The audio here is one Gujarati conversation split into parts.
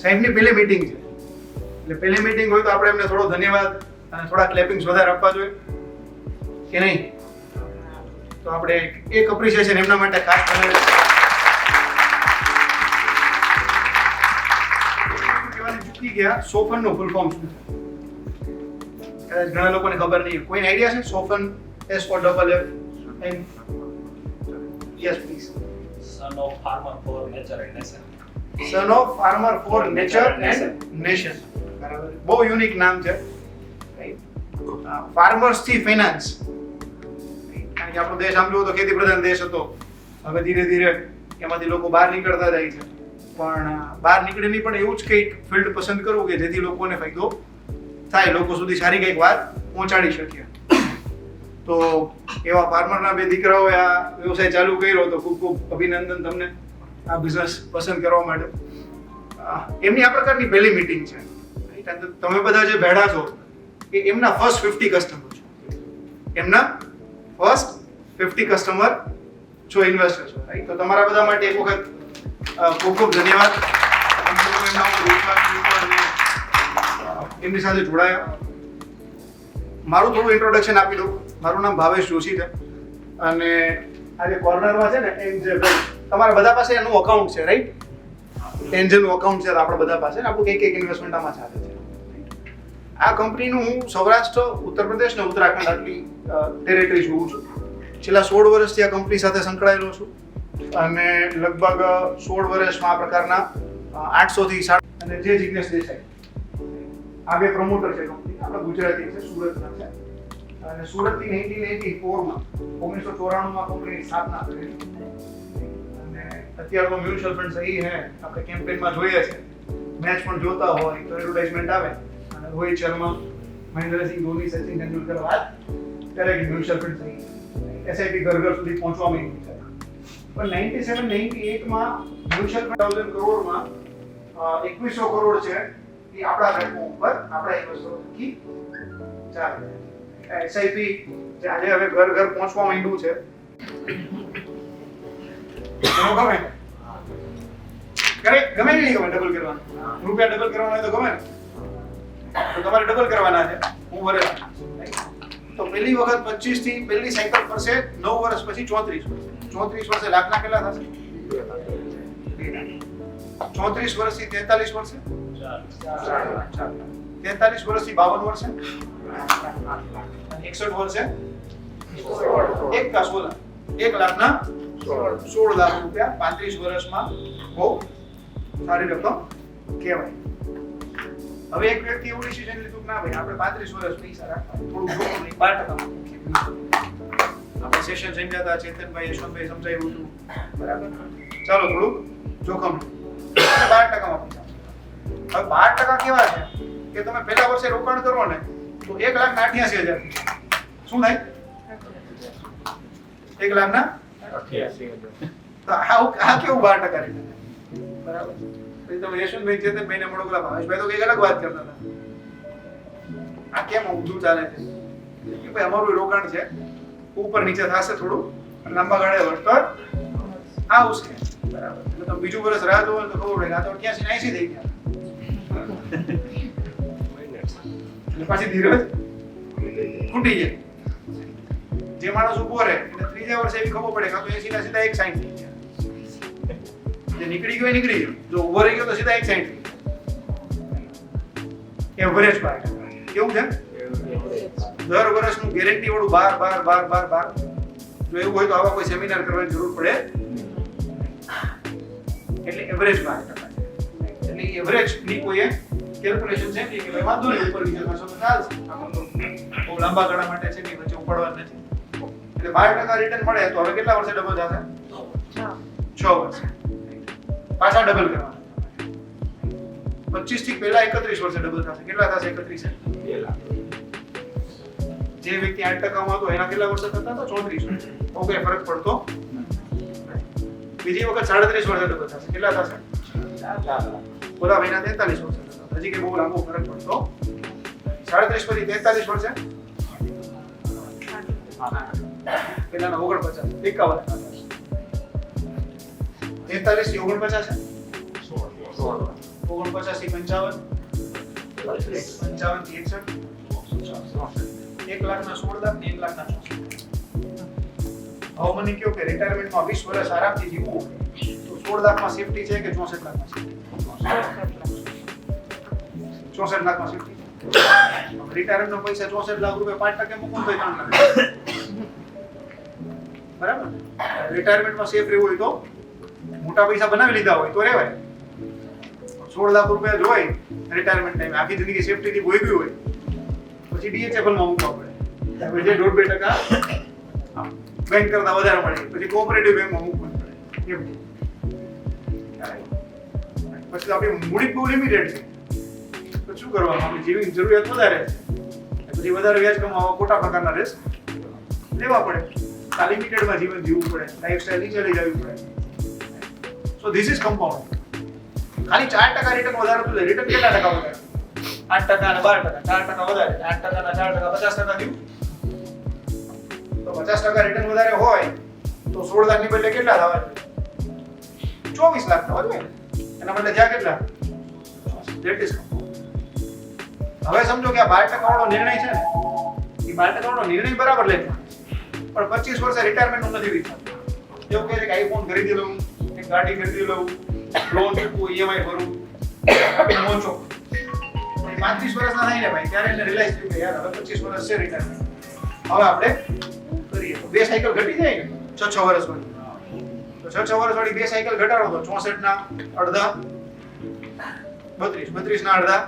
સાહેબની પહેલી મીટિંગ છે, એટલે પહેલી મીટિંગ હોય તો આપણે એમને થોડો ધન્યવાદ અને થોડા ક્લેપિંગ્સ વધારે આપવા જોઈએ કે નહીં? તો આપણે એક એપ્રિસિએશન એમના માટે ખાસ બનાવી ચૂકી ગયા. સોફનનું ફૂલ ફોર્મ શું છે? કદાચ ઘણા લોકોને ખબર નહીં. કોઈને આઈડિયા છે? સોફન, SOFF. Yes please. Son of farmer for nature and nation. Son of farmer for nature and nation. બરાબર, બહુ યુનિક નામ છે. ફાર્મર્સ થી ફાઇનાન્સ. કારણ કે આપણો દેશ આમ જોવો તો ખેતી પ્રધાન દેશ હતો. હવે ધીરે ધીરે એમાંથી લોકો બહાર નીકળતા જાય છે, પણ બહાર નીકળીને પણ એવું જ કંઈક ફિલ્ડ પસંદ કરવું કે જેથી લોકોને ફાયદો થાય, લોકો સુધી સારી કંઈક વાત પહોંચાડી શકીએ. તો એવા ફાર્મરના બે દીકરાઓએ આ વ્યવસાય ચાલુ કર્યો, તો ખૂબ ખૂબ અભિનંદન તમને આ બિઝનેસ પસંદ કરવા માટે. એમની આ પ્રકારની પહેલી મીટિંગ છે. તમે બધા જે ભેળા છો એ એમના ફર્સ્ટ 50 કસ્ટમર છો. એમના ફર્સ્ટ 50 કસ્ટમર છો, ઇન્વેસ્ટર છો, રાઈટ? તો તમારા બધા માટે એક વખત ખૂબ ખૂબ ધન્યવાદ. એમની સાથે જોડાયા. મારું થોડું ઇન્ટ્રોડક્શન આપી દઉં. મારું નામ ભાવેશ જોશી છે અને આ જે કોર્નરમાં છે ને એન્જલ, તમારા બધા પાસે એનું અકાઉન્ટ છે, રાઈટ? એન્જલનું અકાઉન્ટ છે આપણા બધા પાસે. આપણું કંઈક ઇન્વેસ્ટમેન્ટ આમાં ચાલે છે. આ કંપનીનું હું સૌરાષ્ટ્ર, ઉત્તર પ્રદેશ ને ઉત્તરાખંડ આટલી ટેરેટરી જોઉં છું. છેલ્લા 16 વર્ષથી આ કંપની સાથે સંકળાયેલો છું અને લગભગ 16 વર્ષમાં આ પ્રકારના 800 થી 700. અને જે જિગ્નેશ દેસાઈ, આ બે પ્રમોટર છે કંપની, આપણા ગુજરાતી છે, સુરતના છે. અને સુરતથી 1984માં 1994માં કંપનીની સ્થાપના કરી. અને અત્યારે તો મ્યુચ્યુઅલ ફંડ સહી હે આપણે કેમ્પેનમાં જોઈએ છે, મેચ પણ જોતા હોય તો એડવર્ટાઇઝમેન્ટ આવે અને રોહિત શર્મા, મહેન્દ્રસિંહ ધોની, સચિન તેંડુલકર વાત કરે કે મ્યુચ્યુઅલ ફંડ સહી, SIP ઘર ઘર સુધી પહોંચવા માંડી છે. પણ 97-98માં મ્યુચ્યુઅલ ફંડ 1000 કરોડમાં 2100 કરોડ છે એ આપણા પ્લેટફોર્મ ઉપર આપણા ઇન્વેસ્ટરો થકી ચાલે. SIP જે આજે હવે ઘર ઘર પહોંચવા માંડ્યું છે, એનો ગમે ગમે નહીં ગમે ડબલ કરવાનું, રૂપિયા ડબલ કરવાના હોય તો ગમે ને, તો તમારે ડબલ કરવાના છે. હું વરે તો પહેલી વખત 25 થી પહેલી સાયકલ પડશે, 9 વર્ષ પછી 34 વર્ષે લાખના કેટલા થશે? 34 વર્ષથી 43 વર્ષે 43 વર્ષથી 52 વર્ષે 61 વર્ષે 1 લાખના 16 લાખ રૂપિયા 35 વર્ષમાં બહુ સારી રકમ કહેવાય. હવે એક વ્યક્તિ એવું ડિસિઝન લીધું કે ના ભાઈ આપણે 35 વર્ષ પૈસા રાખવા, થોડું જોખમ નહીં, 12% આપણે સેશન સમજાતા ચેતનભાઈ, યશવંતભાઈ સમજાવ્યું હતું, બરાબર? ચાલો થોડું જોખમ 12% પૈસા. હવે 12% કેવા છે કે તમે પહેલા વર્ષે રોકાણ કરો ને તો 1,88,000 શું થાય? 1,88,000. તો આ કેવું 12% રીતે, બરાબર? પછી તમે યશવંતભાઈ, ચેતનભાઈને મળો, પેલા ભાવેશભાઈ તો કઈક અલગ વાત કરતા હતા. આ કેમ ઊંધું ચાલે છે કે ભાઈ અમારું રોકાણ છે, ઉપર નીચે થશે થોડું, લાંબા ગાળે વળતર આવશે, બરાબર? એટલે તમે બીજું વર્ષ રાહ જોવો તો ખબર પડે આ તો 88 થઈ ગયા. એટલે પાછી ધીરજ ખૂટી જાય. જે માણસ ઉભો રહે એટલે ત્રીજા વર્ષે એવી ખબર પડે કે આ તો 80 ના સીધા 160 થઈ ગયા. જે નીકળી ગયો નીકળી ગયો, જો ઉભો રહી ગયો તો સીધા 160. એવરેજ પાર્ટ કેવું છે? દર વર્ષનું ગેરંટી વાળું 12. જો એવું હોય તો આવા કોઈ સેમિનાર કરવાની જરૂર પડે. એટલે એવરેજ 12%. એટલે એવરેજ ની કોઈ કેલ્ક્યુલેશન છે કે ભાઈ વાંધો નહીં, ઉપર નીચે થશે તો ચાલશે. બહુ લાંબા ગાળા માટે છે કે વચ્ચે ઉપાડવા નથી. એટલે 12% રિટર્ન મળે તો હવે કેટલા વર્ષે ડબલ થશે? 6 વર્ષે પાછા ડબલ કરવાના. 25 થી પહેલા 31 વર્ષે ડબલ થશે. કેટલા થશે? 31 2 લાખ. જે વ્યક્તિ 8% માં હતો એના કેટલા વર્ષે થતા હતા? 34 વર્ષ. તો કઈ ફરક પડતો. બીજી વખત 37 વર્ષે ડબલ થશે. કેટલા થશે? 4 લાખ. ઓલા ભાઈના 43 વર્ષે થતા. હજી કે બહુ લાંબો ફરક પડતો. 37 પછી 43 વર્ષે પેલાના 49 51 43 થી 49 છે 16. 49 થી 55, 55 થી 61, 1,16,00,000 ને 1,64,00,000. હવે મને કહો કે રિટાયરમેન્ટમાં 20 વર્ષ આરામથી જીવવું હોય તો 16 લાખમાં સેફટી છે કે 64 લાખમાં સેફટી? 64 લાખમાં સેફટી. રિટાયરમેન્ટનો પૈસા 64 લાખ રૂપિયા 5% મૂકું તો 3 લાખ. બરાબર. રિટાયરમેન્ટમાં સેફ રહેવું હોય તો મોટા પૈસા બનાવી લીધા હોય તો રહેવાય. 16 લાખ રૂપિયા જ હોય રિટાયરમેન્ટ ટાઈમે, આખી જિંદગી સેફટીથી ભોઈ ગયું હોય પછી ડીએચએફએલમાં મૂકવા પડે. જે 2.5% બેંક કરતા વધારે મળે પછી કોઓપરેટિવ બેંકમાં મૂકવું પડે. એમ પછી આપણી મૂડી બહુ લિમિટેડ છે તો શું કરવાનું? આપણી જીવન જરૂરિયાત વધારે છે પછી વધારે વ્યાજ કમાવા ખોટા પ્રકારના રિસ્ક લેવા પડે. આ લિમિટેડમાં જીવન જીવવું પડે, લાઈફસ્ટાઈલ નીચે લઈ જવી પડે. So this is compound. ખાલી 4% રિટર્ન વધારે તો રિટર્ન કેટલા ટકા વધારે? 8% અને 12%, 4% વધારે, 8% ના 4% 50% થયું. તો 50% રિટર્ન વધારે હોય તો 16 લાખ ની બદલે કેટલા થવા જોઈએ? 24 લાખ થવા જોઈએ. એના બદલે જ્યાં કેટલા? That is compound. હવે સમજો કે આ 12% વાળો નિર્ણય છે ને, એ 12% વાળો નિર્ણય બરાબર લે પણ 25 વર્ષે રિટાયરમેન્ટનું નથી વિચારતું. એવું કહે છે કે આઈફોન ખરીદી લઉં, એક ગાડી ખરીદી લઉં, લોન ચૂકવું, ઈએમઆઈ ભરું, મોચો. 35 વર્ષના થાય ને ભાઈ ત્યારે એને રિયલાઇઝ થયું કે યાર હવે 25 વર્ષ છે રિટાયરમેન્ટ, હવે આપણે કરીએ. તો 2 સાયકલ ઘટી જાય ને 6 વર્ષ વાળી. તો 6 વર્ષ વાળી 2 સાયકલ ઘટાડો તો 64 ના અડધા 32 ના અડધા.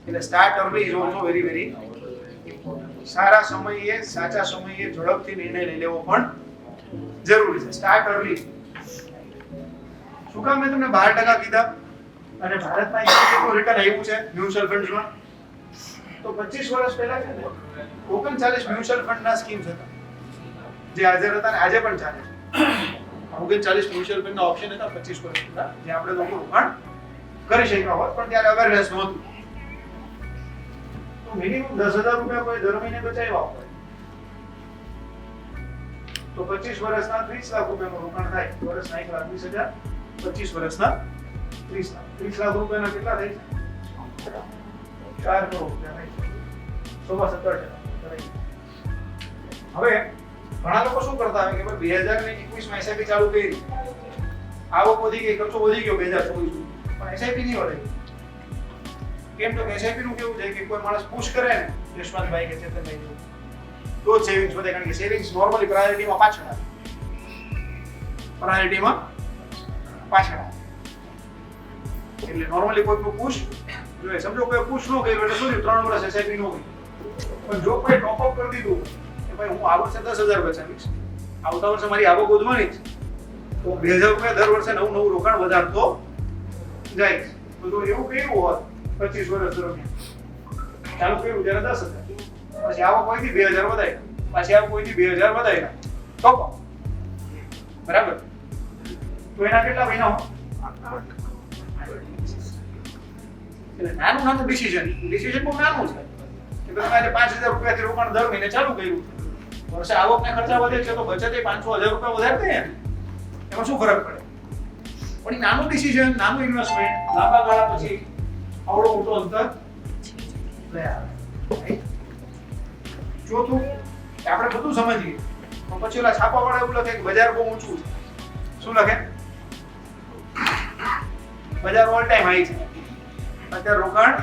એટલે start early is also very very important. સારા સમયે સાચા સમયે ઝડપથી નિર્ણય લઈ લેવો પણ જરૂરી છે. Start early. શું કામ મેં તમને 12% કીધા અને ભારતમાં કેટલું રિટર્ન આવ્યું છે મ્યુચ્યુઅલ ફંડ્સમાં? તો 25 વર્ષ પહેલા છે ને 39 મ્યુચ્યુઅલ ફંડના સ્કીમ્સ હતા જે હાજર હતા ને આજે પણ ચાલે છે. 39 મ્યુચ્યુઅલ ફંડના ઓપ્શન હતા 25 વર્ષ પહેલા જે આપણે લોકો રોકાણ કરી શક્યા હોત પણ ત્યારે અવેરનેસ નહોતું. તો મિનિમમ 10,000 રૂપિયા કોઈ દર મહિને બચાવ્યા હોય તો 25 વર્ષના 30 લાખ રૂપિયાનું રોકાણ થાય. વર્ષના 1,20,000, 25 વર્ષના 30 લાખ. 30 લાખ રૂપિયાના કેટલા થાય છે? 4 કરોડ રૂપિયા થાય છે. 17%. હવે ઘણા લોકો શું કરતા હોય કે ભાઈ 2021 માં એસઆઈપી ચાલુ કરી, આવક વધી ગઈ, ખર્ચો વધી ગયો 2024 પણ એસઆઈપી નહીં વધે. કેમ તો એસઆઈપી નું કેવું છે કે કોઈ માણસ પુશ કરે ને યશવંતભાઈ કે ચેતનભાઈ તો જ સેવિંગ્સ વધે, કારણ કે સેવિંગ્સ નોર્મલી પ્રાયોરિટીમાં પાછળ આવે. એટલે નોર્મલી કોઈ પુશ જોઈએ. સમજો કોઈ પુશ ન કર્યું એટલે શું 3 વર્ષ એસઆઈપી ન હોય. પણ જો કોઈ ટોપ અપ કરી દીધું કે ભાઈ હું આ વર્ષે 10,000 બચાવીશ, આવતા વર્ષે મારી આવક વધવાની છે તો 2,000 રૂપિયા દર વર્ષે નવું રોકાણ વધારતો જાય. તો જો એવું કર્યું હોત 25 વર્ષ દરમિયાન ચાલુ કર્યું ત્યારે 10,000, પછી આવક કોઈથી 2,000 વધારી, પાછી આવક કોઈથી 2,000 વધારી ટોપ અપ. બરાબર. તો એના કેટલા મહિના? એટલે નાનું ડિસિઝન બહુ નાનું છે કે તમે આજે 5,000 રૂપિયાથી રોકાણ દર મહિને ચાલુ કર્યું, વર્ષે આવક ને ખર્ચા વધે છે તો બચત એ 500,000 રૂપિયા વધારે થાય ને, એમાં શું ફરક પડે? પણ એ નાનું ડિસિઝન, નાનું ઇન્વેસ્ટમેન્ટ લાંબા ગાળા પછી આવડો મોટો અંતર લઈ આવે. ચોથું આપણે બધું સમજીએ પણ પછી ઓલા છાપા વાળા એવું લખે કે બજાર બહુ ઊંચું છે. શું લખે? બજાર ઓલ ટાઈમ હાઈ છે, અત્યારે રોકાણ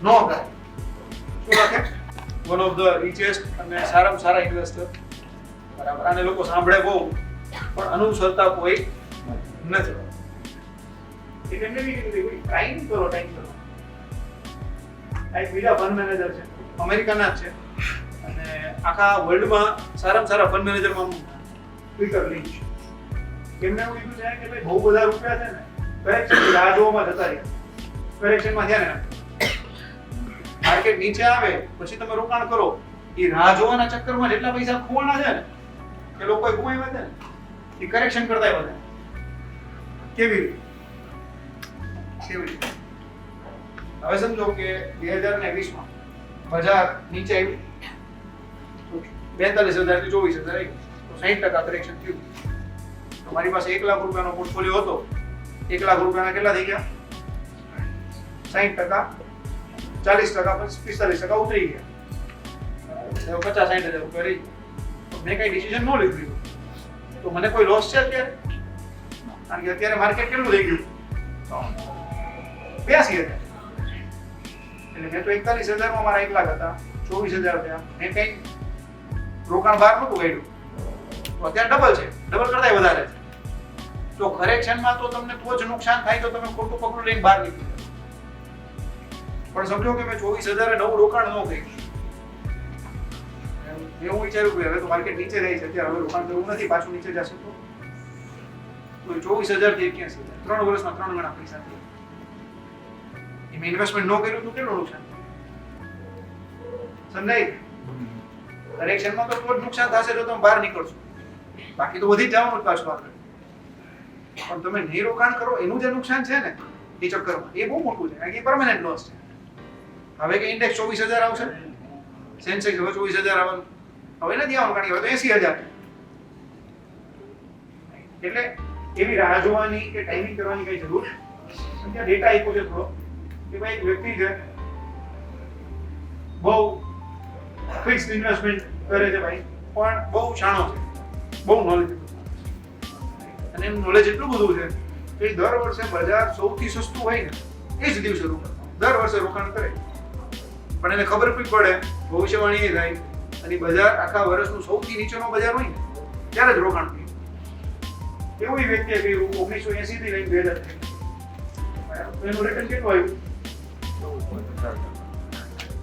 ન કરાય. શું લખે? વન ઓફ ધ રિચેસ્ટ અને સારામાં સારા ઇન્વેસ્ટર. બરાબર. આને લોકો સાંભળે બહુ પણ અનુસરતા કોઈ નથી. એટલે એમને બી કીધું ટાઈમ કરો. આ એક બીજા ફંડ મેનેજર છે, અમેરિકાના જ છે અને આખા વર્લ્ડમાં સારામાં સારા ફંડ મેનેજરમાં પીટર લિંચ છે. એમને એવું કીધું છે કે ભાઈ બહુ બધા રૂપિયા છે ને કરેક્શન રાહ જોવામાં જતા રહ્યા. કરેક્શનમાં ધ્યાન રાખો. માર્કેટ નીચે આવે પછી તમે રોકાણ કરો, એ રાહ જોવાના ચક્કરમાં જેટલા પૈસા ખોવાના છે ને એ લોકોએ ગુમાવ્યા છે ને એ કરેક્શન કરતા બધા. કેવી રીતે? હવે સમજો કે 2020 માં બજાર નીચે આવ્યું 42,000 થી 24,000 આવી ગયું તો 60% કરેક્શન થયું. તો મારી પાસે 1 લાખ રૂપિયાનો પોર્ટફોલિયો હતો, 1 લાખ રૂપિયાના કેટલા થઈ ગયા? 60%, 40%, 45% ઉતરી ગયા. હવે 50-60 હજાર રૂપિયા રહી ગયા. મેં કઈ ડિસિઝન ન લીધું તો મને કોઈ લોસ છે અત્યારે? કારણ કે અત્યારે માર્કેટ કેટલું થઈ ગયું? 82,000. એટલે મેં તો 41,000માં મારા 1 લાખ હતા, 24,000 થયા. મેં કઈ રોકાણ બહાર નહોતું કાઢ્યું. તો અત્યારે ડબલ છે, ડબલ કરતાંય વધારે છે. તો કરેક્શનમાં તો તમને તો જ નુકસાન થાય તો તમે ખોટું પગલું લઈને બહાર નીકળી જાઓ. પણ સમજો કે મેં 24,000 નવું રોકાણ ન કર્યું. એવું વિચાર્યું કે હવે તો માર્કેટ નીચે જાય છે, અત્યારે હવે રોકાણ કરવું નથી, પાછું નીચે જશે તો 24,000 થી 81,000, 3 વર્ષમાં 3 ગણા પૈસા થયા. મેં ઇન્વેસ્ટમેન્ટ ન કર્યું તો કેટલું નુકસાન સમજાય? કરેક્શનમાં તો જ નુકસાન થશે જો તમે બહાર નીકળશો, બાકી તો વધી જ જવાનું જ પાછું આગળ. પણ તમે નહીં રોકાણ કરો એનું જે નુકસાન છે ને એ ચક્કરમાં એ બહુ મોટું છે, કારણ કે પરમેનન્ટ લોસ છે. હવે કે ઇન્ડેક્સ 24,000 આવશે, સેન્સેક્સ હવે 24,000 આવવાનું, હવે નથી આવવાનું, કારણ કે હવે તો 80,000. એટલે એવી રાહ જોવાની કે ટાઈમિંગ કરવાની કઈ જરૂર નથી. ત્યાં ડેટા આપ્યો છે થોડો કે ભાઈ એક વ્યક્તિ છે બહુ ફિક્સ્ડ ઇન્વેસ્ટમેન્ટ કરે છે ભાઈ, પણ બહુ શાણો છે, બહુ નોલેજેબલ, અને એનું નોલેજ એટલું બધું છે કે દર વર્ષે બજાર સૌથી સસ્તું હોય ને એ જ દિવસે રોકાણ, દર વર્ષે રોકાણ કરે. પણ એને ખબર પણ પડે, ભવિષ્યવાણી એ થાય, અને બજાર આખા વર્ષનું સૌથી નીચેનો બજાર હોય ને ત્યારે જ રોકાણ કર્યું. એવું વ્યક્તિએ કર્યું 1980 થી લઈને 2000. એનું રિટર્ન કેટલું આવ્યું?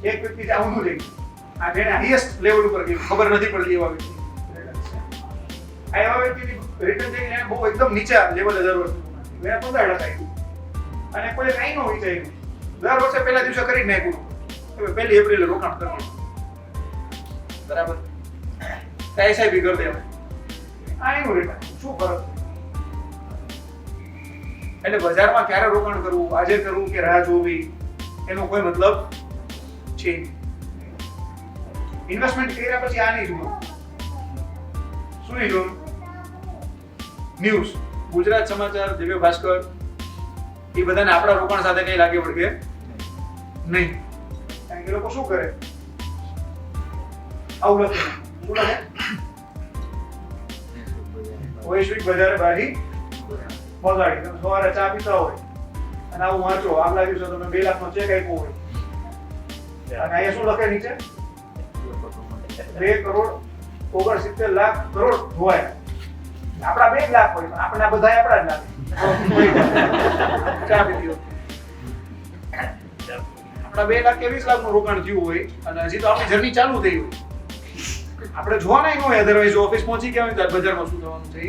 એક વ્યક્તિ છે આવું થઈ ગયું, આ જેને હાઈએસ્ટ લેવલ ઉપર ગયું, ખબર નથી પડતી એવા વ્યક્તિ. આ એવા વ્યક્તિની રિટર્ન થઈ ગયા બહુ એકદમ નીચા લેવલે દર વર્ષે મેં 15% આવ્યું, અને કોઈ કાંઈ ન વિચાર્યું, દર વર્ષે પહેલા દિવસે કરી જ નાખ્યું કે 1 એપ્રિલે રોકાણ કરવું, બરાબર? એસઆઈપી કરી દેવાય. આ એનું રિટર્ન શું ફરક? એટલે બજારમાં ક્યારે રોકાણ કરવું, આજે કરવું કે રાહ જોવી, એનો કોઈ મતલબ છે નહીં. ઇન્વેસ્ટમેન્ટ કર્યા પછી આ નહીં જોવું. શું નહીં જોવું? ન્યૂઝ, ગુજરાત સમાચાર, દિવ્ય ભાસ્કર, એ બધાને આપણા રોકાણ સાથે કઈ લાગે પડકે નહીં. કારણ કે લોકો શું કરે? આવું લખે. શું લખે? વૈશ્વિક બજારે બાજી બગાડી. તમે સવારે ચા પીતા હોય અને આવું વાંચો, આગલા દિવસે તમે 2 લાખનો ચેક આપ્યો હોય અને અહીંયા શું લખે નીચે? 2,69,00,00,000 ધોવાય. આપણા 2 લાખ હોય, આપણા બધા આપણા જ લાગે. ચા પીધી હોય આપણા 2 લાખ કે 20 લાખનું રોકાણ થયું હોય, અને હજી તો આપણી જર્ની ચાલુ થઈ હોય. આપણે જોવાના ન હોય, અધરવાઇઝ ઓફિસ પહોંચી ગયા હોય તો બજારમાં શું થવાનું છે.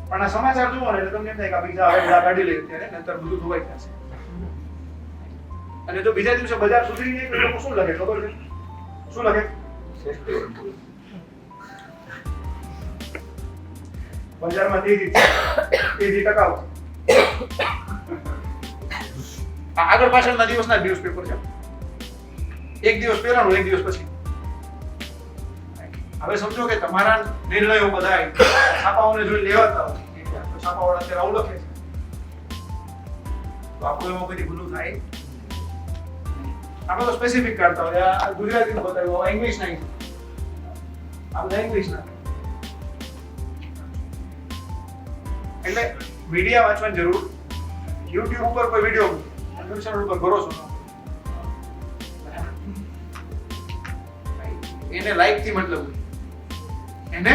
પણ આ સમાચાર જુઓ ને એટલે તમને એમ થાય કે આ પૈસા હવે બધા કાઢી લઈએ ત્યારે નહીતર બધું ધોવાઈ જશે. અને જો બીજા દિવસે બજાર સુધરી જાય તો લોકો શું લખે ખબર છે? શું લખે? બજારમાં તેજી ટકાઉ. આગળ પાછળના દિવસના ન્યૂઝપેપર છે, એક દિવસ પહેલાનું એક દિવસ પછી. હવે સમજો કે તમારા નિર્ણયો બધા છાપાઓને જોઈ લેવાતા હોય, છાપાવાળા અત્યારે આવું લખે છે, તો આપણું એમાં કોઈ ભૂલું થાય? આપણે તો સ્પેસિફિક કાઢતા હોય, આ ગુજરાતીનું બતાવ્યું, ઇંગ્લિશ નહીં, આ બધા ઇંગ્લિશના. એટલે મીડિયા વાંચવાની જરૂર. યુટ્યુબ ઉપર કોઈ વિડીયો ન્યૂઝ ચેનલ ઉપર ભરોસો ન. એને લાઈક થી મતલબ હોય, એને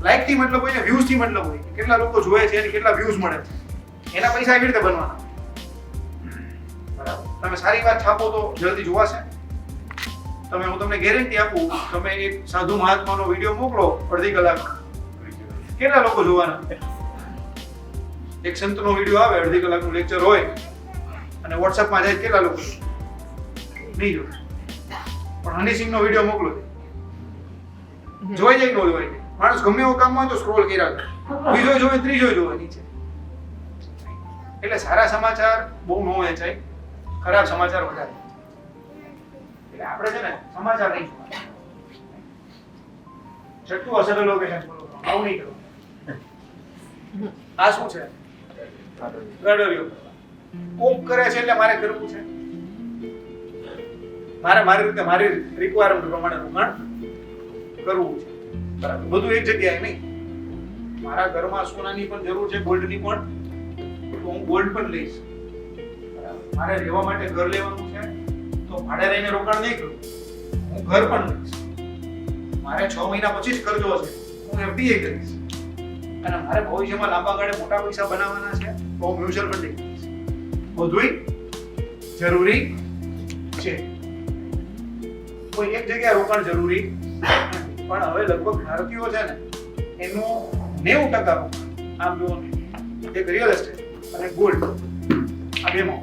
લાઈક થી મતલબ હોય ને વ્યૂઝ થી મતલબ હોય. કેટલા લોકો જોવે છે અને કેટલા વ્યૂઝ મળે છે, એના પૈસા એવી રીતે બનવાના. બરાબર? તમે સારી વાત છાપો તો જલ્દી જોવાશે. હું તમને ગેરંટી આપું, તમે એક સાધુ મહાત્માનો વિડીયો મોકલો 1/2 કલાકનો, કેટલા લોકો જોવાના? એક સંતનો વિડીયો આવે 1/2 કલાકનું લેક્ચર હોય અને વોટ્સએપમાં જાય, કેટલા લોકો નહીં જોવે? પણ હનીસિંહનો વિડીયો મોકલો, જોઈ જાય ન જોઈ જાય. માણસ ગમે એવું કામ હોય તો સ્ક્રોલ કર્યા કરે, બીજો જોવે, ત્રીજો જોવે નીચે. એટલે સારા સમાચાર બહુ ન વહેંચાય, ખરાબ સમાચાર વધારે. એટલે આપણે છે ને સમાચાર નહીં જોવાના. જેટલું અસર લોકેશન બોલો, આવું નહીં કરવું. આ શું છે? ગડરિયો. કોક કરે છે એટલે મારે કરવું છે. મારે મારી રીતે મારી રિક્વાયરમેન્ટ પ્રમાણે રોકાણ કરવું છે. બરાબર. બધું એક જગ્યાએ નહીં. મારા ઘરમાં સોનાની પણ જરૂર છે, ગોલ્ડની પણ, તો હું ગોલ્ડ પણ લઈશ. બરાબર. મારે રહેવા માટે ઘર લેવાનું છે, તો ભાડે રહીને રોકાણ નહીં કરું, હું ઘર પણ લઈશ. મારે 6 મહિના પછી જ ખર્ચો છે, હું FDA કરીશ. અને મારે ભવિષ્યમાં લાંબા ગાળે મોટા પૈસા બનાવવાના છે, તો હું મ્યુચ્યુઅલ ફંડ કરીશ. બધુંય જરૂરી છે. કોઈ એક જગ્યાએ રોકાણ જરૂરી નથી. પણ હવે લગભગ ભારતીયો છે ને, એનું 90% રોકાણ આમ જુઓ ને, એક રિયલ એસ્ટેટ અને ગોલ્ડ, આ બેમાં.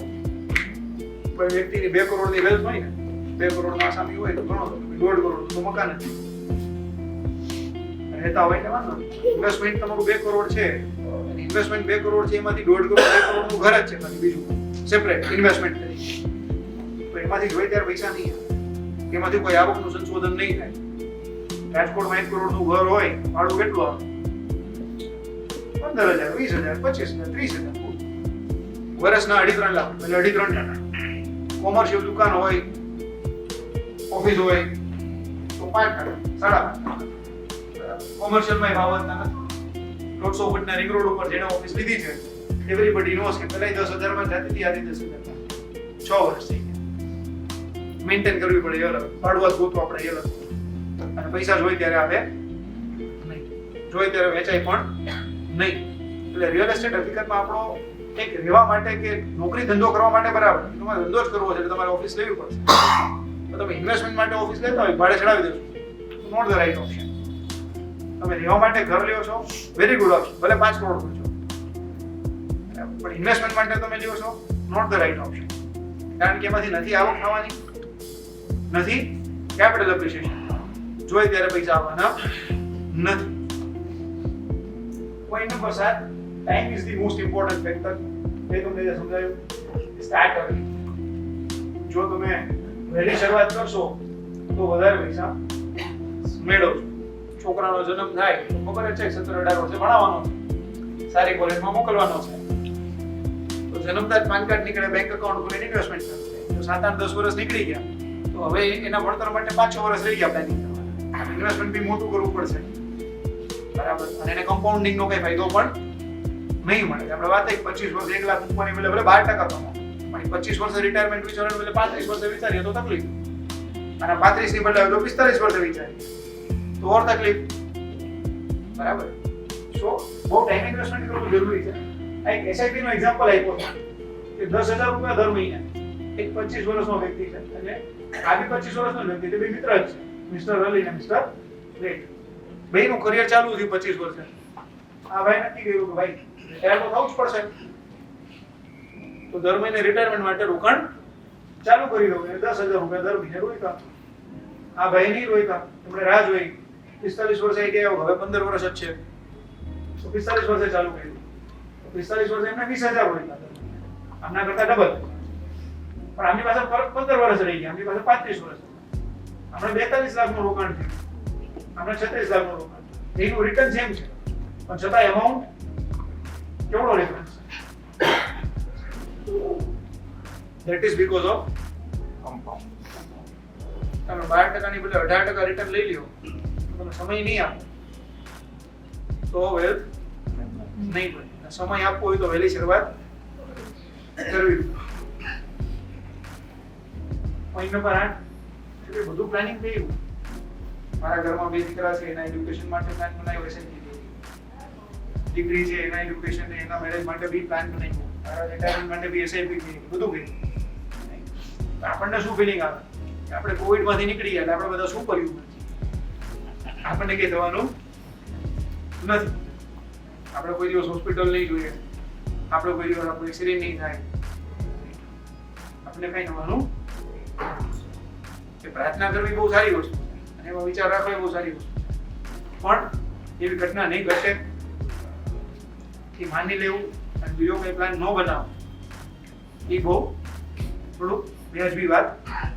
કોઈ વ્યક્તિની 2 કરોડની વેલ્થ હોય ને, 2 કરોડના આસામી હોય તો ઘણો, 1.5 કરોડ તો મકાન જ રહેતા હોય એટલે વાંધો નહીં. ઇન્વેસ્ટમેન્ટ તમારું 2 કરોડ છે, અને ઇન્વેસ્ટમેન્ટ 2 કરોડ છે, એમાંથી 1.5 કરોડ 2 કરોડનું ઘર જ છે, પછી બીજું સેપરેટ ઇન્વેસ્ટમેન્ટ તરીકે. તો એમાંથી જોઈએ ત્યારે પૈસા નહીં આવે, એમાંથી કોઈ આવકનું સંશોધન નહીં થાય. રાજકોટમાં 1 કરોડનું ઘર હોય, ભાડું કેટલું આવે? 15,000, 20,000, 25,000, 30,000. વર્ષના 2.5-3 લાખ, એટલે 2.5-3 ટકા. કોમર્શિયલ દુકાન હોય, ઓફિસ હોય, તો 5 ટકા, 5.5. કોમર્શિયલમાં ભાવ વધતા નથી. 150 ફૂટના રિંગ રોડ ઉપર જેણે ઓફિસ લીધી છે, એવરીબડી નોઝ કે પહેલા 10,000 માં જતી હતી, આજે 10,000. 6 વર્ષ થઈ ગયા. મેન્ટેન કરવી પડે એ અલગ, ભાડુઆત ગોતવું આપણે એ અલગ. અને પૈસા જોઈએ ત્યારે આપે નહીં, જોઈએ ત્યારે વેચાય પણ નહીં. એટલે રિયલ એસ્ટેટ હકીકતમાં આપણો એક રહેવા માટે કે નોકરી ધંધો કરવા માટે બરાબર, તમારે ધંધો જ કરવો છે એટલે તમારે ઓફિસ લેવી પડશે. તો તમે ઇન્વેસ્ટમેન્ટ માટે ઓફિસ લેતા હોય, ભાડે ચડાવી દેશો, નોટ ધ રાઈટ ઓપ્શન. તમે રહેવા માટે ઘર લ્યો છો, વેરી ગુડ ઓપ્શન, ભલે 5 કરોડ ખર્ચો. પણ ઇન્વેસ્ટમેન્ટ માટે તમે લ્યો છો, નોટ ધ રાઈટ ઓપ્શન. કારણ કે એમાંથી નથી આવક થવાની, નથી કેપિટલ એપ્રિસિએશન, જોઈએ ત્યારે પૈસા આવવાના નથી. Point number 7, time is the most important factor. એ તમને જે સમજાયું, સ્ટાર્ટ અર્લી. જો તમે વહેલી શરૂઆત કરશો તો વધારે પૈસા મેળવશો. છોકરાનો જન્મ થાય તો ખબર જ છે 17-18 વર્ષે ભણાવવાનો છે, સારી કોલેજમાં મોકલવાનો છે. તો જન્મતા જ પાન કાર્ડ નીકળે, બેંક એકાઉન્ટ ખોલીને ઇન્વેસ્ટમેન્ટ કરે. તો 7-8-10 વર્ષ નીકળી ગયા, તો હવે એના ભણતર માટે 5-6 વર્ષ રહી ગયા પ્લાનિંગ કરવાના. ઇન્વેસ્ટમેન્ટ બી મોટું કરવું પડશે, બરાબર. અને એને કમ્પાઉન્ડિંગ નો કઈ ફાયદો પણ નહીં મળે. આપણે વાત થઈ 25 વર્ષ 1 લાખ મૂકવાની બદલે 12% કમાવો, પણ 25 વર્ષે રિટાયરમેન્ટ વિચારવાનું બદલે 35 વર્ષે વિચારીએ તો તકલીફ, અને 35 ની બદલે તો 45 વર્ષે વિચારીએ તો ઓર તકલીફ, બરાબર. સો બહુ ટાઈમ ઇન્વેસ્ટમેન્ટ કરવું જરૂરી છે. આ એક એસઆઈપી નો એક્ઝામ્પલ આપ્યો છે કે 10,000 રૂપિયા દર મહિને એક 25 વર્ષનો વ્યક્તિ છે, અને આ બી 25 વર્ષનો વ્યક્તિ છે, બે મિત્ર જ છે, મિસ્ટર રલી અને મિસ્ટર રેટ. બેયનું કરિયર ચાલુ થયું 25 વર્ષે. આ ભાઈ નક્કી કર્યું કે ભાઈ રિટાયર તો થવું જ પડશે, તો દર મહિને રિટાયરમેન્ટ માટે રોકાણ ચાલુ કરી દઉં. 10,000 રૂપિયા દર મહિને રોક્યા. આ ભાઈ નહીં રોક્યા, એમણે રાહ જોઈ. 45 વર્ષે આવી ગયા, હવે 15 વર્ષ જ છે, તો 45 વર્ષે ચાલુ કર્યું. 45 વર્ષે એમને 20,000 રોક્યા, આમના કરતા ડબલ. પણ આમની પાસે 15 વર્ષ રહી ગયા, આમની પાસે 35 વર્ષ. આપણે 42 લાખનું રોકાણ થયું, આપણે 36 લાખનું રોકાણ. એનું રિટર્ન સેમ છે, પણ છતાં એમાઉન્ટ કેવડો ડિફરન્સ છે? That is because of compound. તમે 12% ની બદલે 18% રિટર્ન લઈ લ્યો, તમે સમય નહીં આપો તો વેલ્થ નહીં બને. સમય આપવો હોય તો વહેલી શરૂઆત કરવી. પોઈન્ટ નંબર 8, એટલે બધું પ્લાનિંગ થયું. મારા ઘરમાં 2 દીકરા છે, એના એડ્યુકેશન માટે પ્લાન બનાવ્યો છે, દીકરી છે એના એડ્યુકેશન ને એના મેરેજ માટે બી પ્લાન બનાવ્યો, મારા રિટાયરમેન્ટ માટે બી એસઆઈપી કરી, બધું કર્યું. આપણને શું ફિલિંગ આવે કે આપણે કોવિડ માંથી નીકળી ગયા એટલે આપણે બધા શું કર્યું? આપણને કઈ થવાનું નથી. આપણે કોઈ દિવસ હોસ્પિટલ નહીં જોઈએ, આપણે કોઈ દિવસ આપણું એક્સિડન્ટ નહીં થાય, આપણે કઈ થવાનું. કે પ્રાર્થના કરવી બહુ સારી વસ્તુ છે, અને એમાં વિચાર રાખવો એ બહુ સારી વસ્તુ છે, પણ એવી ઘટના નહીં ઘટે એ માની લેવું અને બીજો કઈ પ્લાન ન બનાવો એ બહુ થોડુંક વ્યાજબી વાત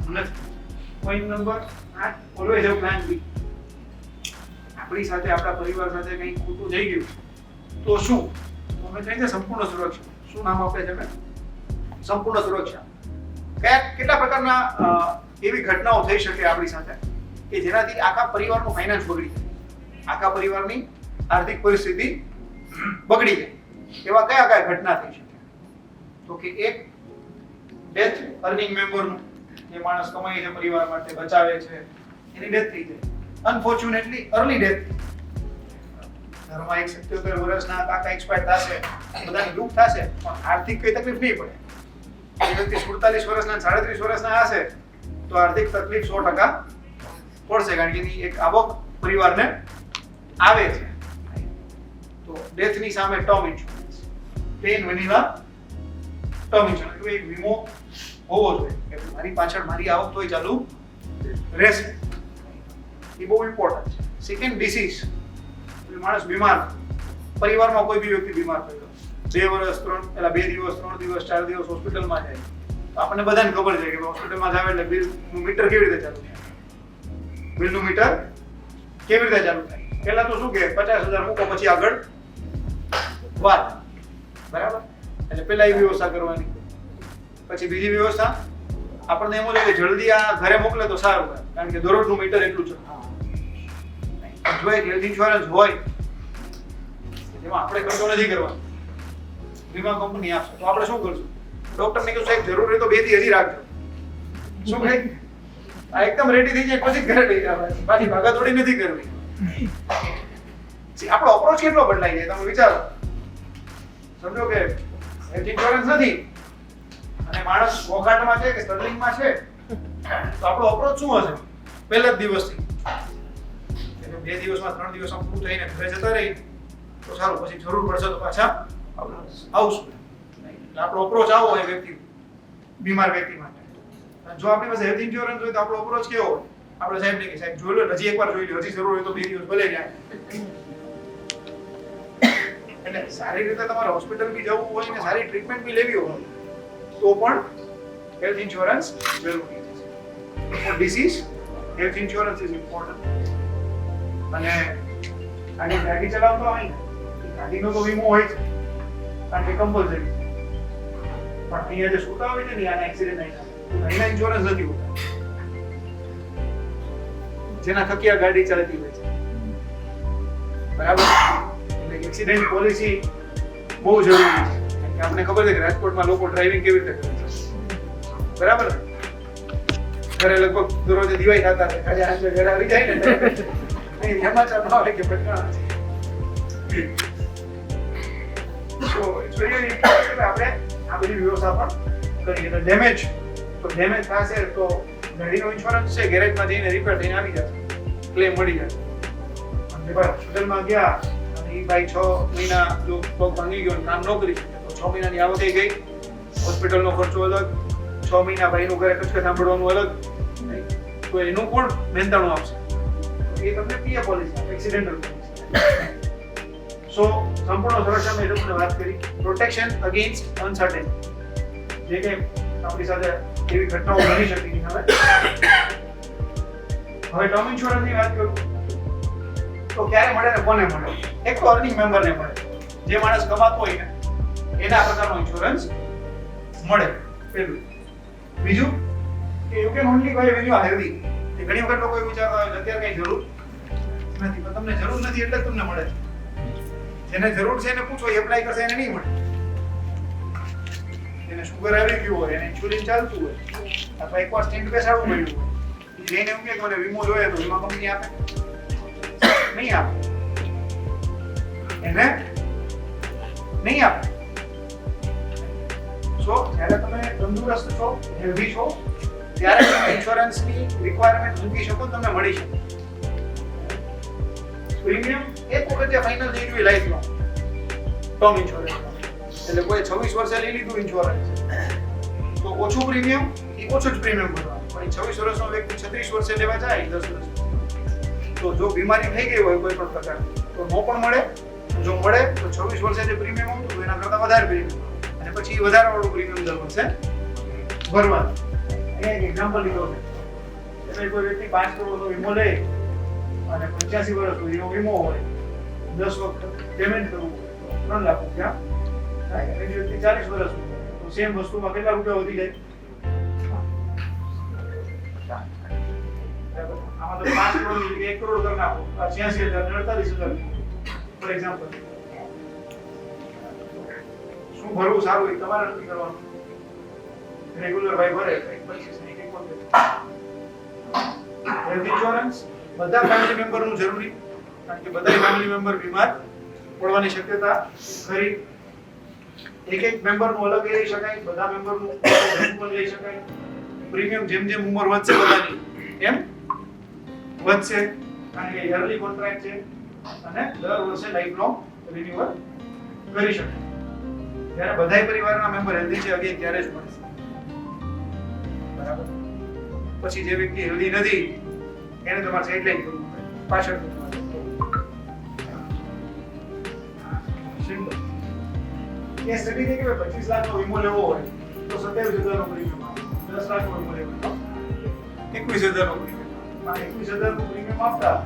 નથી. Point number 8, always have plan B. આપણી સાથે આપણા પરિવાર સાથે કંઈ ખોટું થઈ ગયું તો તો શું? તો અમે કહીએ છીએ સંપૂર્ણ સુરક્ષા. શું નામ આપે છે અમે? સંપૂર્ણ સુરક્ષા. કેટલા પ્રકારના એવી ઘટનાઓ થઈ શકે આપણી સાથે કે જેનાથી આખા પરિવારનો ફાઇનાન્સ બગડી જાય, આખા પરિવારની આર્થિક પરિસ્થિતિ બગડી જાય? એવા કયા ઘટના થઈ શકે? તો કે એક ડેથ અર્નિંગ મેમ્બરનું, જે માણસ કમાઈ છે પરિવાર માટે, બચાવે છે, એની ડેથ થઈ જાય. Unfortunately early death. ઘરમાં એક 77 વર્ષના કાકા એક્સપાયર થશે, બધાને દુઃખ થશે, પણ આર્થિક કઈ તકલીફ નહીં પડે. એ વ્યક્તિ 47 વર્ષના 37 વર્ષના હશે તો આર્થિક તકલીફ 100% પડશે, કારણ કે એની એક આવક પરિવારને આવે છે. તો ડેથની સામે term insurance, plane vanilla term insurance, એક વીમો હોવો જોઈએ કે મારી પાછળ મારી આવક તોય ચાલુ રહેશે. એ બહુ ઇમ્પોર્ટન્ટ છે. Second, disease. માણસ બીમાર, પરિવારમાં કોઈ બી વ્યક્તિ બીમાર થયો, 2 વર્ષ 3 દિવસ 3 દિવસ 4 દિવસ હોસ્પિટલમાં જાય, તો આપણને બધાને ખબર છે કે હોસ્પિટલમાં જાવ એટલે બિલનું મીટર કેવી રીતે ચાલુ થાય? બિલનું મીટર કેવી રીતે ચાલુ થાય? પહેલા તો શું કે 50,000 મૂકો, પછી આગળ વાત. બરાબર? એટલે પહેલા એ વ્યવસ્થા કરવાની. પછી બીજી વ્યવસ્થા, આપણને એમ લાગે કે જલ્દી આ ઘરે મોકલે તો સારું, કારણ કે દરરોજનું મીટર એટલું છે. જો એક હેલ્થ ઇન્સ્યોરન્સ હોય જેમાં આપણે ખર્ચો નથી કરવાનો, વીમા કંપની આપશે, તો આપણે શું કરશું? ડોક્ટરને કહ્યું સાહેબ જરૂર હોય તો 2 થી હજી રાખજો. શું કહે? આ એકદમ રેડી થઈ જાય પછી ઘરે લઈ જવાનું, પાછી ભાગાદોડી નથી કરવી. આપણો અપ્રોચ કેટલો બદલાઈ જાય તમે વિચારો. સમજો કે હેલ્થ ઇન્સ્યોરન્સ નથી અને માણસ વોકાટમાં છે કે સ્ટર્લિંગમાં છે, તો આપણો અપ્રોચ શું હશે? પહેલા જ દિવસથી 2 દિવસમાં 3 દિવસમાં પૂરું થઈને ઘરે જતા રહી તો સારું, પછી જરૂર પડશે તો પાછા આવશું. એટલે આપણો અપ્રોચ આવો હોય વ્યક્તિ, બીમાર વ્યક્તિ માટે. જો આપણી પાસે હેલ્થ ઇન્સ્યોરન્સ હોય તો આપણો અપ્રોચ કેવો હોય? આપણે સાહેબ ને કે સાહેબ જોઈ લો, હજી એકવાર જોઈ લો, હજી જરૂર હોય તો 2 દિવસ ભલે જાય. એટલે સારી રીતે તમારે હોસ્પિટલ બી જવું હોય ને સારી ટ્રીટમેન્ટ બી લેવી હોય તો પણ હેલ્થ ઇન્સ્યોરન્સ જરૂરી છે. For disease health insurance is important. અને ગાડી ચલાવતો હોય ને, ગાડીનો તો વીમો હોય છે કારણ કે કમ્પલસરી છે, પણ અહીંયા જે સુતા હોય છે ને આના એક્સિડન્ટ નહીં થાય, એના ઇન્સ્યોરન્સ નથી હોતા, જેના થકી આ ગાડી ચાલતી હોય છે. બરાબર? એટલે એક્સિડન્ટ પોલિસી બહુ જરૂરી છે, કારણ કે આપણને ખબર છે કે રાજકોટમાં લોકો ડ્રાઇવિંગ કેવી રીતે કરે છે. બરાબર? ઘરે લગભગ દરરોજ દિવાળી થતા છે, આજે આજે ઘરે આવી જાય ને નહીં એમાં ચાલુ આવે કે ભટકાણા છે. સો ઇટ્સ વેરી ઇમ્પોર્ટન્ટ કે આપણે આ બધી વ્યવસ્થા પણ કરીએ. તો ડેમેજ થશે તો ગાડીનો ઇન્સ્યોરન્સ છે, ગેરેજમાં જઈને રિપેર થઈને આવી જશે, ક્લેમ મળી જશે. અને બરાબર હોસ્પિટલમાં ગયા અને એ ભાઈ 6 મહિના જો પગ ભાંગી ગયો કામ ન કરી શકે તો 6 મહિનાની આવક થઈ ગઈ, હોસ્પિટલનો ખર્ચો અલગ, 6 મહિના ભાઈનું ઘરે કચકચ સાંભળવાનું અલગ, તો એનું કોણ મહેનતાણું આપશે? એ તમને પીએ પોલિસી, એક્સિડેન્ટલ પોલિસી. સો સંપૂર્ણ સુરક્ષા મેં તમને વાત કરી. પ્રોટેક્શન અગેન્સ્ટ અનસર્ટેનિટી, જે કે આપણી સાથે એવી ઘટનાઓ બની શકે છે. હવે ટર્મ ઇન્સ્યોરન્સની વાત કરું તો ક્યારે મળે ને કોને મળે? એક તો અર્નિંગ મેમ્બરને મળે, જે માણસ કમાતો હોય ને એના પ્રકારનો ઇન્સ્યોરન્સ મળે પહેલું. બીજું કે you can only buy when you are healthy. ઘણી વખત લોકો એવું વિચારતા હોય અત્યારે કઈ જરૂર નથી, પણ તમને જરૂર નથી એટલે તમને મળે છે. જેને જરૂર છે એને પૂછો, એપ્લાય કરશે એને નહીં મળે. એને શુગર આવી ગયું હોય, એને ઇન્સ્યુલિન ચાલતું હોય, અથવા એકવાર સ્ટેન્ટ બેસાડવું પડ્યું હોય, જઈને એવું કે મને વીમો જોઈએ તો વીમા કંપની આપે? નહીં આપે. એને નહીં આપે. સો જ્યારે તમે તંદુરસ્ત છો, હેલ્ધી છો, ત્યારે તમે ઇન્સ્યોરન્સની રિક્વાયરમેન્ટ મૂકી શકો, તમને મળી શકે. પ્રીમિયમ એક વખત ફાઇનલ થઈ ગયું લાઈફ લોંગ ટર્મ ઇન્સ્યોરન્સ. એટલે કોઈ 26 વર્ષે લઈ લીધું ઇન્સ્યોરન્સ તો ઓછું પ્રીમિયમ, એ ઓછું જ પ્રીમિયમ ભરવાનું. પણ 26 વર્ષનો વ્યક્તિ 36 વર્ષે લેવા જાય 10 વર્ષ, તો જો બીમારી થઈ ગઈ હોય કોઈ પણ પ્રકારની તો નો પણ મળે. જો મળે તો 26 વર્ષે જે પ્રીમિયમ આવતું એના કરતાં વધારે પ્રીમિયમ, અને પછી વધારાવાળું પ્રીમિયમ દર વર્ષે ભરવાનું. એક એક્ઝામ્પલ લીધો છે, એટલે કોઈ વ્યક્તિ 5 કરોડનો વીમો લે અને 85 વર્ષનો વીમો હોય, 10 વખત પેમેન્ટ કરવું, 3 લાખ રૂપિયા થાય. અને જો વ્યક્તિ 40 વર્ષ તો સેમ વસ્તુમાં કેટલા રૂપિયા વધી જાય? બરાબર. આમાં તો 5 કરોડ ની જગ્યાએ 1 કરોડ કરી નાખો. આ 86,000 ને 48,000 ફોર એક્ઝામ્પલ. શું ભરવું સારું એ તમારે નક્કી કરવાનું. રેગ્યુલર ભાઈ ભરે કંઈક 25 ને કંઈક 71. હેલ્થ ઇન્સ્યોરન્સ બધા ફેમિલી મેમ્બરનું જરૂરી, કારણ કે બધા ફેમિલી મેમ્બર બીમાર પડવાની શક્યતા ખરી. એક મેમ્બરનું અલગ લઈ શકાય, બધા મેમ્બરનું પણ લઈ શકાય. પ્રીમિયમ જેમ જેમ ઉંમર વધશે બધાની એમ વધશે, કારણ કે યરલી કોન્ટ્રાક્ટ છે અને દર વર્ષે લાઈફ લોંગ રિન્યુઅલ કરી શકાય. જ્યારે બધાય પરિવારના મેમ્બર હેલ્ધી છે અગેન ત્યારે જ મળશે. બરાબર. પછી જે વ્યક્તિ હેલ્ધી નથી એને તમારે સાઇડલાઇન કરવું પડે, પાછળ કરવું પડે. સિમ્પલ. એ સ્ટડી કે 25 લાખનો વીમો લેવો હોય તો 27,000 નો પ્રીમિયમ આવે. 10 લાખનો વીમો લેવો હોય તો 21,000 નો પ્રીમિયમ આવે. 21,000 નું પ્રીમિયમ આપતા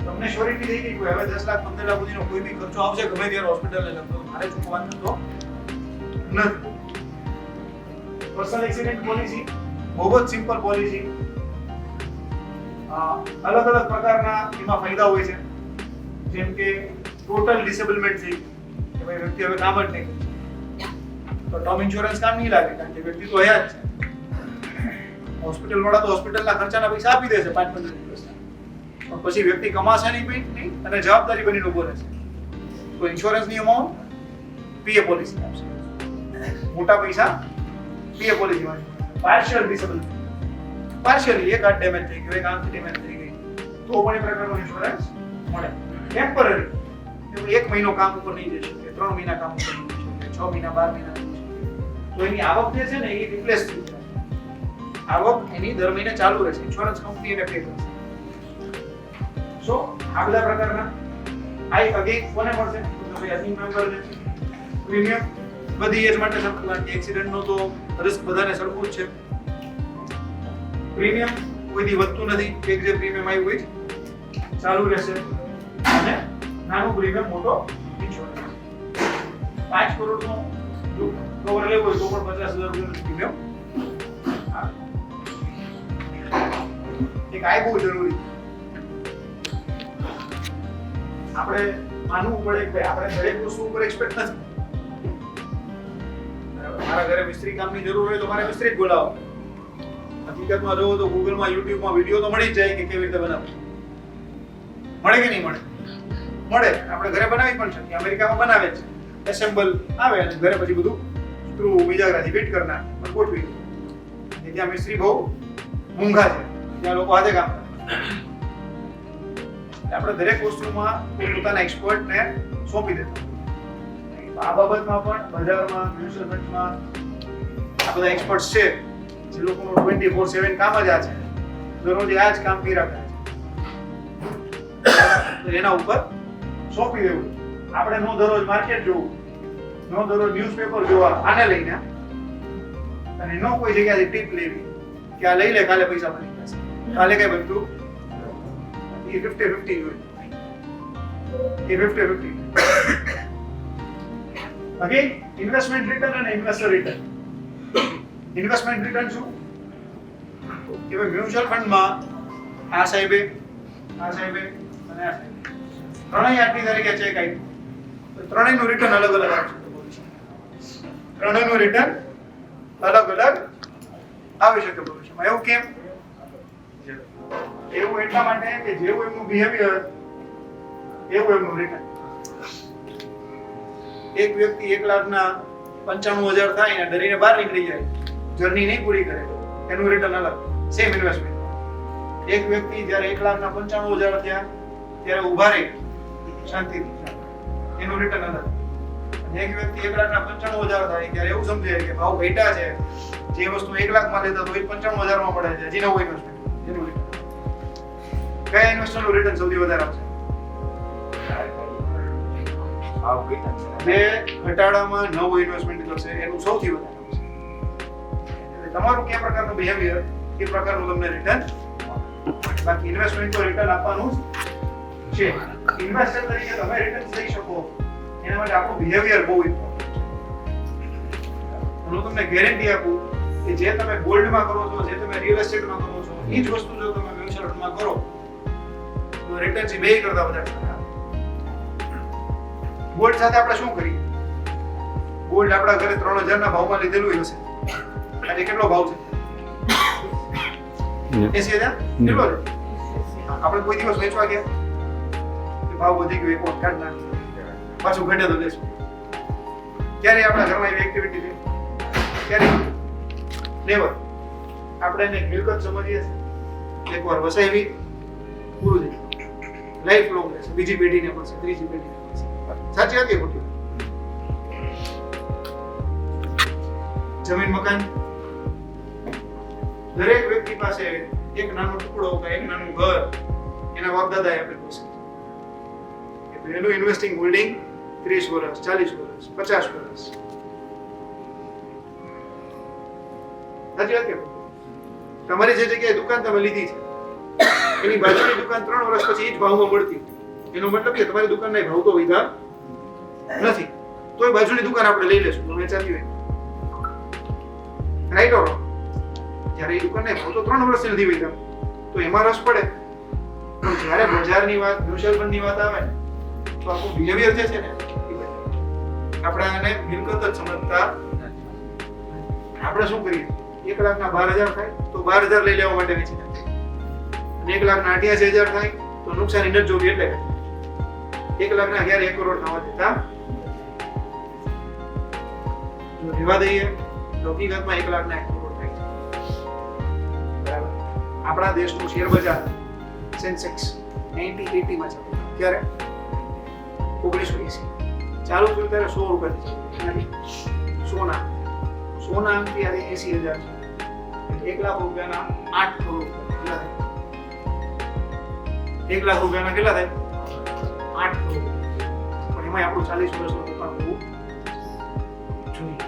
તમને શ્યોરિટી થઈ ગઈ કે હવે 10 લાખ 15 લાખ સુધીનો કોઈ બી ખર્ચો આવશે ગમે ત્યારે હોસ્પિટલને લગતો મારે ચૂકવવાનો તો નથી. પર્સનલ એક્સિડન્ટ પોલિસી બહુ જ સિમ્પલ પોલિસી. અલગ અલગ પ્રકારના એમાં ફાયદા હોય છે, જેમ કે ટોટલ ડિસેબલમેન્ટ થઈ કે ભાઈ વ્યક્તિ હવે કામ જ નહીં કરે તો ટર્મ ઇન્સ્યોરન્સ કામ નહીં લાગે, કારણ કે વ્યક્તિ તો હયાત છે. હોસ્પિટલ વાળા તો હોસ્પિટલના ખર્ચાના પૈસા આપી દેશે 5-15 દિવસના, પણ પછી વ્યક્તિ કમાશે નહીં અને જવાબદારી બનીને ઉભો રહેશે તો ઇન્સ્યોરન્સની અમાઉન્ટ પીએ પોલિસી આપશે. મોટા પૈસા પીએ પોલિસીમાં. પાર્શિયલ ડિસેબલમેન્ટ, પાર્શિયલી એક હાથ ડેમેજ થઈ ગયો, એક આંખ ડેમેજ થઈ ગઈ તો પણ એ પ્રકારનો ઇન્સ્યોરન્સ મળે. ટેમ્પરરી 1 મહિનો કામ ઉપર નહીં જઈ શકે, 3 મહિના કામ ઉપર નહીં જઈ શકે, 6 મહિના 12 મહિના નહીં જઈ શકે, તો એની આવક જે છે ને એ રિપ્લેસ થઈ જાય. આવક એની દર મહિને ચાલુ રહેશે, ઇન્સ્યોરન્સ કંપની એને પે કરશે. સો આ બધા પ્રકારના આ અગેન કોને મળશે તો ભાઈ અર્નિંગ મેમ્બર ને. પ્રીમિયમ બધી એજ માટે સરખું, કારણ કે એક્સિડન્ટનો તો રિસ્ક બધાને સરખું જ છે. પ્રીમિયમ કોઈ દી વધતું નથી, એક જે પ્રીમિયમ આવ્યું હોય ચાલુ રહેશે. અને નાનું પ્રીમિયમ મોટો ઇન્સ્યોરન્સ. 5 કરોડનો કવર લેવો હોય તો પણ 50,000 રૂપિયાનું પ્રીમિયમ આવે. એક આ બહુ જરૂરી. આપણે માનવું પડે કે આપણે દરેક વસ્તુ ઉપર એક્સપેક્ટ નથી. મારા ઘરે મિસ્ત્રી કામની જરૂર હોય તો મારે મિસ્ત્રી જ બોલાવો. હકીકતમાં જોવો તો ગૂગલમાં યુટ્યુબમાં વિડીયો તો મળી જ જાય કે કેવી રીતે બનાવવું. મળે કે નહીં મળે? મળે. આપણે ઘરે બનાવી પણ શકીએ. અમેરિકામાં બનાવે છે, એસેમ્બલ આવે અને ઘરે પછી બધું સ્ક્રૂ બીજાથી ફિટ કરી નાખે પણ ગોઠવી. ત્યાં મિસ્ત્રી બહુ મોંઘા છે, ત્યાં લોકો હાથે કામ કરે. આપણે દરેક વસ્તુમાં પોતાના એક્સપર્ટને સોંપી દેતા. આ બાબતમાં પણ બજારમાં, મ્યુચ્યુઅલ ફંડમાં આ બધા એક્સપર્ટ્સ છે જે લોકોનું 24/7 કામ જ આ છે. દરરોજ આ જ કામ કર્યા કરે છે. તો એના ઉપર સોંપી દેવું. આપણે નો દરરોજ માર્કેટ જોવું, નો દરરોજ ન્યૂઝપેપર જોવા, આને લઈને અને નો કોઈ જગ્યાથી ટીપ લેવી કે આ લઈ લે કાલે પૈસા બની જશે. કાલે કઈ બનતું એ 50-50 જોઈએ. એ 50-50. અગેન ઇન્વેસ્ટમેન્ટ રિટર્ન અને ઇન્વેસ્ટર રિટર્ન. ઇન્વેસ્ટમેન્ટ રિટર્ન શું કે ભાઈ મ્યુચ્યુઅલ ફંડમાં આ સાહેબે અને આ સાહેબે ત્રણેય આટલી તારીખે ચેક આપ્યું તો ત્રણેયનું રિટર્ન અલગ અલગ આવશે. ત્રણેયનું રિટર્ન અલગ અલગ આવી શકે ભવિષ્યમાં. એવું કેમ? એવું એટલા માટે કે જેવું એમનું બિહેવિયર એવું એમનું રિટર્ન. એક વ્યક્તિ 1,95,000 થાય ને ડરીને બહાર નીકળી જાય, જર્ની નહીં પૂરી કરે, એનું રિટર્ન અલગ. Same investment. એક વ્યક્તિ જ્યારે 1,95,000 થયા ત્યારે ઉભા રહી શાંતિથી, એનું રિટર્ન અલગ. અને એક વ્યક્તિ 1,95,000 થાય ત્યારે એવું સમજે કે ભાવ ઘટ્યા છે, જે વસ્તુ 1 લાખમાં લેતા તો એ 95,000 માં મળે છે, હજી નવું ઇન્વેસ્ટમેન્ટ. એનું રિટર્ન કયા ઇન્વેસ્ટરનું રિટર્ન સૌથી વધારે આવશે? જે ઘટાડામાં નવું ઇન્વેસ્ટમેન્ટ કરશે એનું સૌથી વધારે આવશે. એટલે તમારું કયા પ્રકારનું બિહેવિયર એ પ્રકારનું તમને રિટર્ન. બાકી ઇન્વેસ્ટમેન્ટ તો રિટર્ન આપવાનું જ છે. ઇન્વેસ્ટર તરીકે તમે રિટર્ન લઈ શકો એના માટે આપણું બિહેવિયર બહુ ઇમ્પોર્ટન્ટ છે. હું તમને ગેરંટી આપું કે જે તમે ગોલ્ડમાં કરો છો, જે તમે રિયલ એસ્ટેટમાં કરો છો, એ જ વસ્તુ જો તમે મ્યુચ્યુઅલ ફંડમાં કરો તો રિટર્ન્સ બે કરતા વધારે સારા. ગોલ્ડ સાથે આપણે શું કરીએ? ગોલ્ડ આપણા ઘરે 3000 ના ભાવમાં લીધેલું હશે. આજે કેટલો ભાવ છે? 80000. કેટલો છે? આપણે કોઈ દિવસ વેચવા ગયા કે ભાવ વધી ગયો એક વખત કાઢ નાખ્યો, પાછું ઘટે તો લેશું. ક્યારે આપણા ઘરમાં એવી એક્ટિવિટી થઈ? ક્યારે? નેવર. આપણે એને મિલકત સમજીએ છીએ, એકવાર વસાવી પૂરું થઈ ગયું. લાઈફ લોંગ રહેશે, બીજી પેઢીને મળશે, ત્રીજી પેઢીને મળશે. સાચી વાત કે ખોટી? જમીન મકાન દરેક વ્યક્તિ પાસે એક નાનો ટુકડો કે એક નાનું ઘર એના બાપ દાદાએ આપેલું છે. એનું ઇન્વેસ્ટિંગ હોલ્ડિંગ 30 વર્ષ, 40 વર્ષ, 50 વર્ષ. સાચી વાત કે? તમારી જે જગ્યાએ દુકાન તમે લીધી છે એની બાજુની દુકાન 3 વર્ષ પછી એ જ ભાવમાં મળતી, એનો મતલબ કે તમારી દુકાનના ભાવ તો વધ્યા નથી, તોય બાજુની દુકાન આપણે લઈ લેશું તો વેચાતી હોય. Right or wrong? જ્યારે એ દુકાનના ભાવ તો 3 વર્ષથી નથી વધ્યા તો એમાં રસ પડે. પણ જ્યારે બજારની વાત, મ્યુચ્યુઅલ ફંડની વાત આવે ને તો આપણું બિહેવિયર જે છે ને એ બદલાય. આપણે આને મિલકત જ સમજતા. આપણે શું કરીએ? 1,00,000 ના 12,000 થાય તો 12,000 લઈ લેવા માટે વેચી નાખીએ. અને 1,88,000 થાય તો નુકસાની ન જોવી એટલે 1,00,000 ના 1 કરોડ થવા દેતા. જો રહેવા દઈએ તો હકીકતમાં 1,00,000 ના 1 કરોડ થાય છે. બરાબર? આપણા દેશનું શેર બજાર સેન્સેક્સ 1980 માં ચાલુ. ક્યારે? 1980 ચાલુ થયું ત્યારે 100 રૂપિયા સોના ત્યારે 80,000 છે. 1,00,000 રૂપિયાના 8 કરોડ કેટલા થાય? 1,00,000 રૂપિયાના કેટલા થાય? 8 કરોડ. પણ એમાં આપણું 40 વર્ષનું રોકાણ હોવું જોઈએ.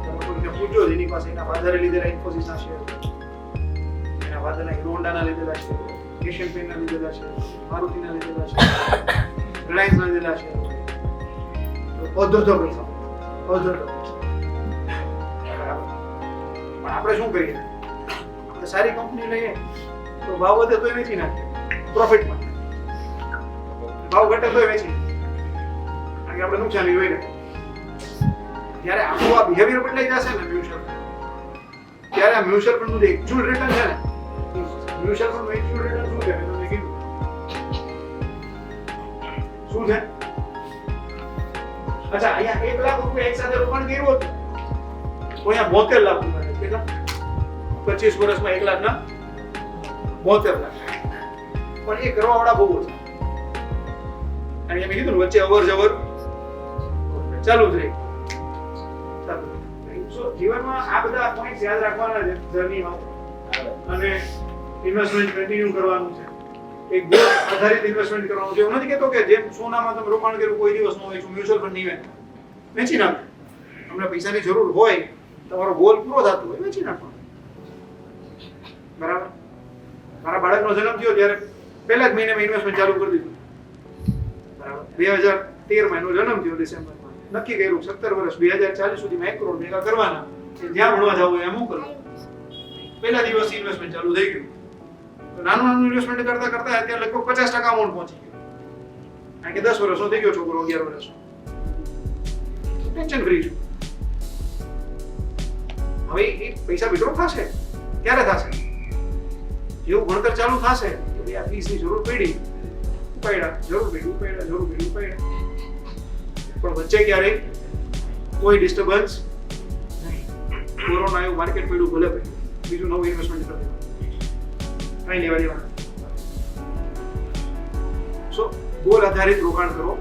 તમે કોઈને પૂછજો જેની પાસે એના ફાધરે લીધેલા ઇન્ફોસિસના શેર, એના ફાધરના હીરો હોન્ડાના લીધેલા શેર, એશિયન પેઇન્ટના લીધેલા શેર, મારુતિના લીધેલા શેર, રિલાયન્સના લીધેલા શેર, અધોધો પૈસા. પણ આપણે શું કરીએ? આપણે સારી કંપની લઈએ તો ભાવ વધે તો વેચી નાખીએ પ્રોફિટમાં, ભાવ ઘટે તો વેચી, કારણ કે આપણે નુકસાની જોઈ ને. ત્યારે આપણું આ બિહેવિયર બદલાઈ જશે ને મ્યુચ્યુઅલ, ત્યારે આ મ્યુચ્યુઅલ ફંડનું જે એકચ્યુઅલ રિટર્ન છે ને, મ્યુચ્યુઅલ ફંડનું એકચ્યુઅલ રિટર્ન શું છે મેં તમને કીધું. શું છે? અચ્છા, અહીંયા 1,00,000 રૂપિયા એક સાથે રોકાણ કર્યું હતું તો અહીંયા 72 લાખ રૂપિયા. કેટલા? 25 વર્ષમાં 1,00,000 ના 72 લાખ. પણ એ કરવા વાળા બહુ ઓછા. અને મેં કીધું વચ્ચે અવર જવર ચાલુ જ રહી. જીવનમાં આ બધા પોઈન્ટ્સ યાદ રાખવાના છે જર્નીમાં. અને ઇન્વેસ્ટમેન્ટ કન્ટિન્યુ કરવાનું છે. એક ગોલ આધારિત ઇન્વેસ્ટમેન્ટ કરવાનું છે. એવું નથી કહેતો કે જેમ સોનામાં તમે રોકાણ કર્યું કોઈ દિવસ ન વેચું, મ્યુચ્યુઅલ ફંડ નહીં વેચી નાખો. તમને પૈસાની જરૂર હોય, તમારો ગોલ પૂરો થતો હોય, વેચી નાખો. બરાબર? મારા બાળકનો જન્મ થયો ત્યારે પહેલા જ મહિને મેં ઇન્વેસ્ટમેન્ટ ચાલુ કરી દીધું. બરાબર? 2013માં એનો જન્મ થયો ડિસેમ્બરમાં. નક્કી કર્યું 17 વર્ષ 2040 સુધીમાં 1 કરોડ ભેગા કરવાના. જ્યાં ભણવા જવું હોય એમ હું કરું. પહેલા દિવસથી ઇન્વેસ્ટમેન્ટ ચાલુ થઈ ગયું. નાનું ઇન્વેસ્ટમેન્ટ કરતા કરતા અત્યારે લગભગ 50% અમાઉન્ટ પહોંચી ગયું. કારણ કે 10 વર્ષનો થઈ ગયો છોકરો, 11 વર્ષનો. ટેન્શન ફ્રી છું. હવે એ પૈસા વિડ્રો થશે. ક્યારે થશે? જેવું ભણતર ચાલુ થશે કે આ ફીસની જરૂર પડી, ઉપાડ્યા, જરૂર પડી, ઉપાડ્યા, જરૂર પડી, ઉપાડ્યા. પણ વચ્ચે ક્યારેય કોઈ ડિસ્ટર્બન્સ નહીં. કોરોના એવું માર્કેટ પડ્યું, ભલે પડ્યું, બીજું નવું ઇન્વેસ્ટમેન્ટ કરી દેવાનું. કઈ લેવા દેવાના. સો ગોલ આધારિત રોકાણ કરો,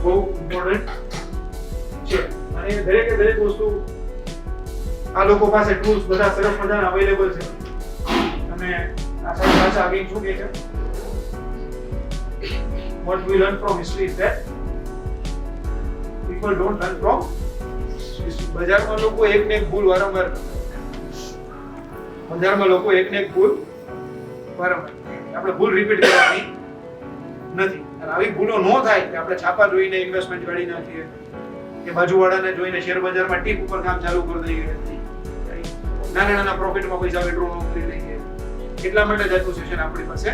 બહુ ઇમ્પોર્ટન્ટ છે. અને દરેકે દરેક વસ્તુ આ લોકો પાસે ટૂલ્સ બધા સરસ મજાના અવેલેબલ છે. અને આ સાહેબ પાછા આગળ શું કહે છે? What we learn from history is that people don't learn from history. બજારમાં લોકો એક ને એક ભૂલ વારંવાર કરે. બજારમાં લોકો એક ને એક ભૂલ વારંવાર. આપણે ભૂલ રિપીટ કરવાની નથી. અને આવી ભૂલો ન થાય કે આપણે છાપા જોઈને ઇન્વેસ્ટમેન્ટ કાઢી નાખીએ કે બાજુવાળાને જોઈને શેર બજારમાં ટીપ ઉપર કામ ચાલુ કરી દઈએ, નાના નાના પ્રોફિટમાં પૈસા વિડ્રો કરી લઈએ. એટલા માટે જ આજનું સેશન આપણી પાસે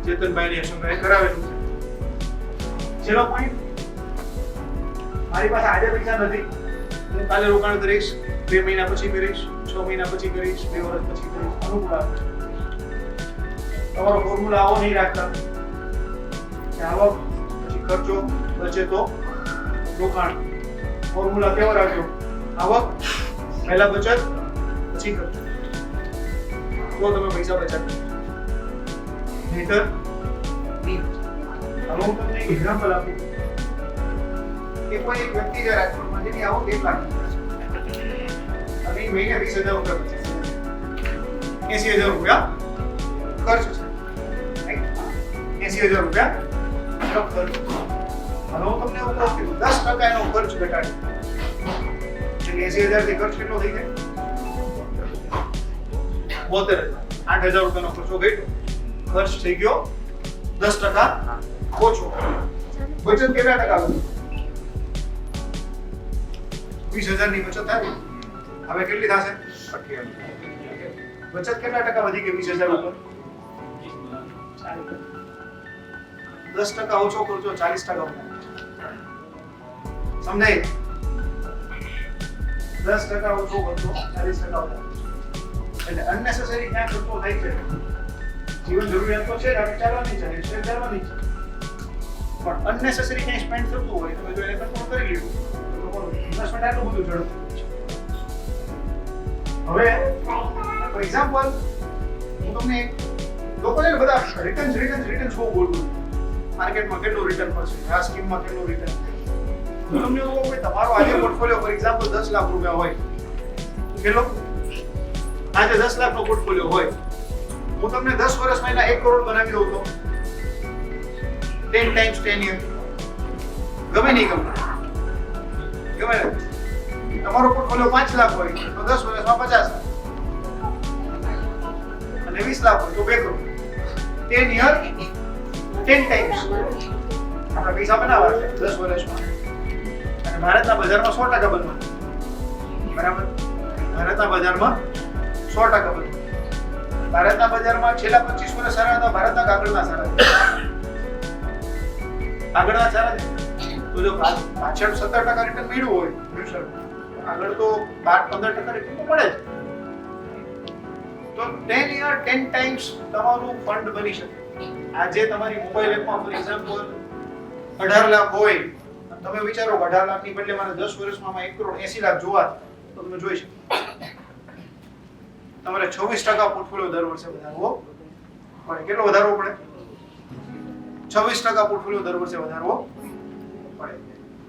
ચેતનભાઈ યશવંતભાઈ કરાવેલું છે. છેલ્લો પોઈન્ટ, મારી પાસે આજે પૈસા નથી, હું કાલે રોકાણ કરીશ, 2 મહિના પછી કરીશ, 6 મહિના પછી કરીશ, 2 વર્ષ પછી કરીશ. અનુકૂળ આવે. તમારો ફોર્મ્યુલા આવો નહીં રાખતા કે આવક પછી ખર્ચો બચે તો રોકાણ. ફોર્મ્યુલા કેવો રાખજો? આવક પહેલા બચત પછી ખર્ચો, તો તમે પૈસા બચાવી. નહીતર નહીં. હવે હું તમને એક એક્ઝામ્પલ આપું કે કોઈ એક વ્યક્તિ જે રાજકોટમાં જેની આવક 1 લાખ અને એ મહિને 20,000 રૂપિયા બચે, 80,000 રૂપિયા ખર્ચ છે, 80,000 રૂપિયા ખર્ચ. હવે હું તમને એવું કહું કે 10% એનો ખર્ચ ઘટાડ્યો, એટલે 80,000 થી ખર્ચ કેટલો થઈ જાય? 72,000. 8,000 રૂપિયાનો ખર્ચો ઘટ્યો, ખર્ચ થઈ ગયો 10% ઓછો. બચત કેટલા ટકા વધી? 20,000 ની બચત થાય. હવે કેટલી થશે? 28. બચત કેટલા ટકા વધી ગઈ? 20,000 ઉપર 10% ઓછો ખર્ચો 40% વધે. સમજાય? 10% ઓછો ખર્ચો 40% વધે. એટલે અનનેસેસરી ક્યાં ખર્ચો થાય છે? જીવન જરૂરિયાત તો છે, આપણે ચાલવાની છે, શેર ચાલવાની છે, પણ અનનેસેસરી ક્યાં સ્પેન્ડ થતું હોય તો એને કંટ્રોલ કરી લીધું. ઇન્વેસ્ટમેન્ટ આટલું બધું ઝડપથી. હવે ફોર એક્ઝામ્પલ હું તમને લોકોને બધા રિટર્ન બહુ બોલતું, માર્કેટમાં કેટલું રિટર્ન મળશે, આ સ્કીમમાં કેટલું રિટર્ન. હું તમને એવું કહું કે તમારો આજે પોર્ટફોલિયો ફોર એક્ઝામ્પલ 10 લાખ રૂપિયા હોય, કેટલો? આજે 10 લાખનો પોર્ટફોલિયો હોય, હું તમને 10 વર્ષમાં એના 1 કરોડ બનાવી દઉં તો 10 times 10 year ગમે નહીં ગમે? ગમે ને? તમારો પોર્ટફોલિયો 5 લાખ હોય તો 10 વર્ષમાં 50 લાખ, અને 20 લાખ હોય તો 2 કરોડ. 10 year 10 times આપણે પૈસા બનાવવા છે 10 વર્ષમાં. અને ભારતના બજારમાં 100% બનવાનું, બરાબર? ભારતના બજારમાં 100% બનવાનું. ભારતના બજારમાં છેલ્લા 25 વર્ષ સારા હતા, ભારતના આગળના સારા હતા. આગળના સારા છે તો જો પાછળ 17% રિટર્ન મળ્યું હોય મ્યુચ્યુઅલ, આગળ તો 12-15% રિટર્ન મળે જ. તો 10 year 10 times તમારું ફંડ બની શકે. આજે તમારી મોબાઈલ એપમાં ફોર એક્ઝામ્પલ 18 લાખ હોય, તમે વિચારો 18 લાખની બદલે મારે 10 વર્ષમાં 1 કરોડ 80 લાખ જોવા, તો તમે જોઈ શકો. તમારે 26% પોર્ટફોલિયો દર વર્ષે વધારવો પડે. કેટલો વધારવો પડે? 26% પોર્ટફોલિયો દર વર્ષે વધારવો પડે.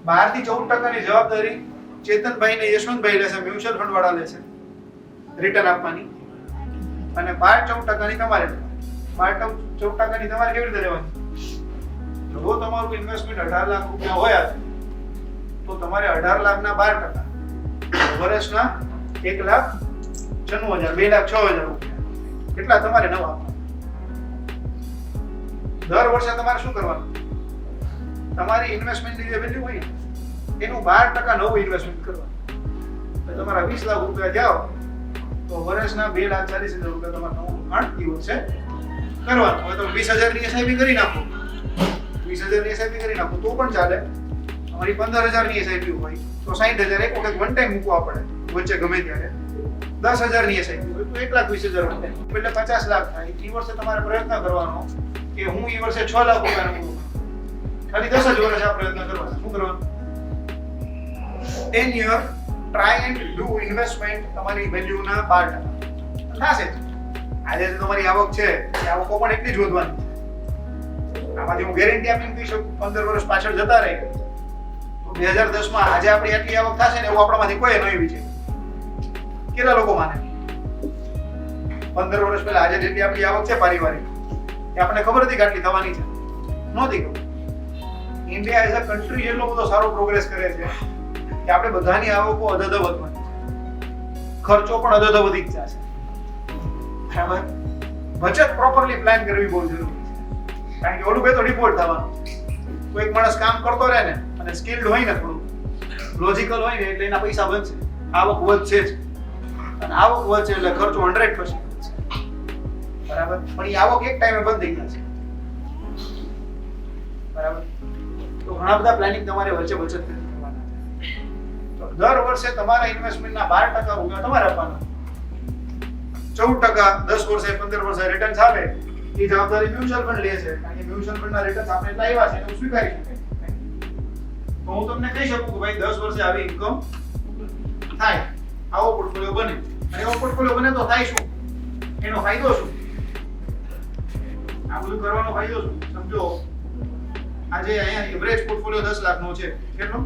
12 થી 14% ની જવાબદારી ચેતનભાઈ ને યશવંતભાઈ લેશે, મ્યુચ્યુઅલ ફંડ વાળા લેશે રિટર્ન આપવાની, અને 12-14% ની તમારે લેવાની. 12-14% ની તમારે કેવી રીતે લેવાની? જો તમારું ઇન્વેસ્ટમેન્ટ 18 લાખ રૂપિયા હોય તો તમારે 18 લાખના 12%, વર્ષના 1,96,000, 2,06,000 રૂપિયા કેટલા તમારે નવા આપવાના. દર વર્ષે તમારે શું કરવાનું? તમારી ઇન્વેસ્ટમેન્ટની જે વેલ્યુ હોય એનું 12% નવું ઇન્વેસ્ટમેન્ટ કરવાનું. એટલે તમારા 20 લાખ રૂપિયા જાઓ તો વર્ષના 2,40,000 રૂપિયા તમારે નવું રોકાણ એ વર્ષે કરવાનું. હવે તમે 20,000 ની એસઆઈપી કરી નાખો, 20,000 ની એસઆઈપી કરી નાખો તો પણ ચાલે. તમારી 15,000 ની એસઆઈપી હોય તો 60,000 એક વખત વન ટાઈમ મૂકવા પડે વચ્ચે ગમે ત્યારે. 10,000 ની એસઆઈપી હોય તો 1,20,000 એટલે 50 લાખ થાય. એ વર્ષે તમારે પ્રયત્ન કરવાનો કે હું એ વર્ષે 6 લાખ રૂપિયા મૂકું. ખાલી 10 જ વર્ષે આ પ્રયત્ન કરવાનો. શું કરવાનું? 10 year try and do investment તમારી વેલ્યુના 12% થશે. આજે જે તમારી આવક છે એ આવકો પણ એટલી જ વધવાની છે. આમાંથી હું ગેરંટી આપીને કહી શકું 15 વર્ષ પાછળ જતા રહે તો 2010 માં આજે આપણી આટલી આવક થશે ને એવું આપણામાંથી કોઈ નહીં વિચારે. કેટલા લોકો માને? 15 વર્ષ પહેલા આજે જેટલી આપણી આવક છે પારિવારિક એ આપણને ખબર હતી કે આટલી થવાની છે? નહોતી ખબર. ઇન્ડિયા એઝ અ કન્ટ્રી એટલો બધો સારો પ્રોગ્રેસ કરે છે કે આપણે બધાની આવકો અધધ વધવાની, ખર્ચો પણ અધધ વધી જ જશે. બરાબર? બચત પ્રોપરલી પ્લાન કરવી બહુ જરૂરી છે. કારણ કે ઓલું બે તો ડિફોલ્ટ થવાનું. કોઈક માણસ કામ કરતો રહે ને અને સ્કિલ્ડ હોય ને થોડું લોજિકલ હોય ને એટલે એના પૈસા બનશે, આવક વધશે જ. અને આવક વધશે એટલે ખર્ચો 100% વધશે. બરાબર? પણ એ આવક એક ટાઈમે બંધ થઈ જશે. બરાબર? તો ઘણા બધા પ્લાનિંગ તમારે વચ્ચે બચત કરવાના છે. તો દર વર્ષે તમારા ઇન્વેસ્ટમેન્ટના 12% રૂપિયા તમારે આપવાના. 14%, 10 વર્ષે 15 વર્ષે રિટર્ન્સ આવે એ જવાબદારી મ્યુચ્યુઅલ ફંડ લે છે. કારણ કે મ્યુચ્યુઅલ ફંડના રિટર્ન્સ આપણે એટલા આવ્યા છે એટલે સ્વીકારી શકાય. તો હું તમને કહી શકું કે ભાઈ 10 વર્ષે આવી ઇન્કમ થાય, આવો પોર્ટફોલિયો બને. અને એવો પોર્ટફોલિયો બને તો થાય શું? એનો ફાયદો શું? આ બધું કરવાનો ફાયદો શું? સમજો આજે અહીંયા એવરેજ પોર્ટફોલિયો 10 લાખનો છે. કેટલો?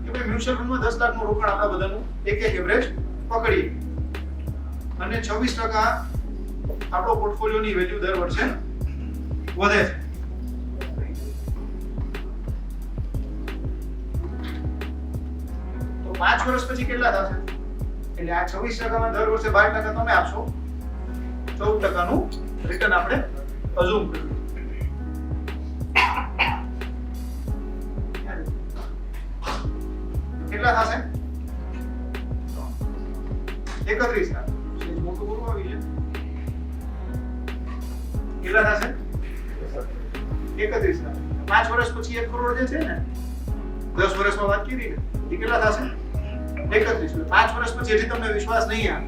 કે ભાઈ મ્યુચ્યુઅલ ફંડમાં 10 લાખનું રોકાણ આપણા બધાનું એક એવરેજ પકડીએ અને 26% આપણો પોર્ટફોલિયોની વેલ્યુ દર વર્ષે વધે છે. તો 5 વર્ષ પછી કેટલા થશે? એટલે આ 26%માં દર વર્ષે 12% તમે આપશો, 14%નું રિટર્ન આપણે અઝ્યુમ કરીએ. કેટલા થશે? 31 લાખ. મોટું પૂરું આવી છે. કેટલા થશે? 31 લાખ. 5 વર્ષ પછી 1 કરોડ જે છે ને, 10 વર્ષમાં વાત કરી ને, એ કેટલા થશે? 31. 5 વર્ષ પછી હજી તમને વિશ્વાસ નહીં આવે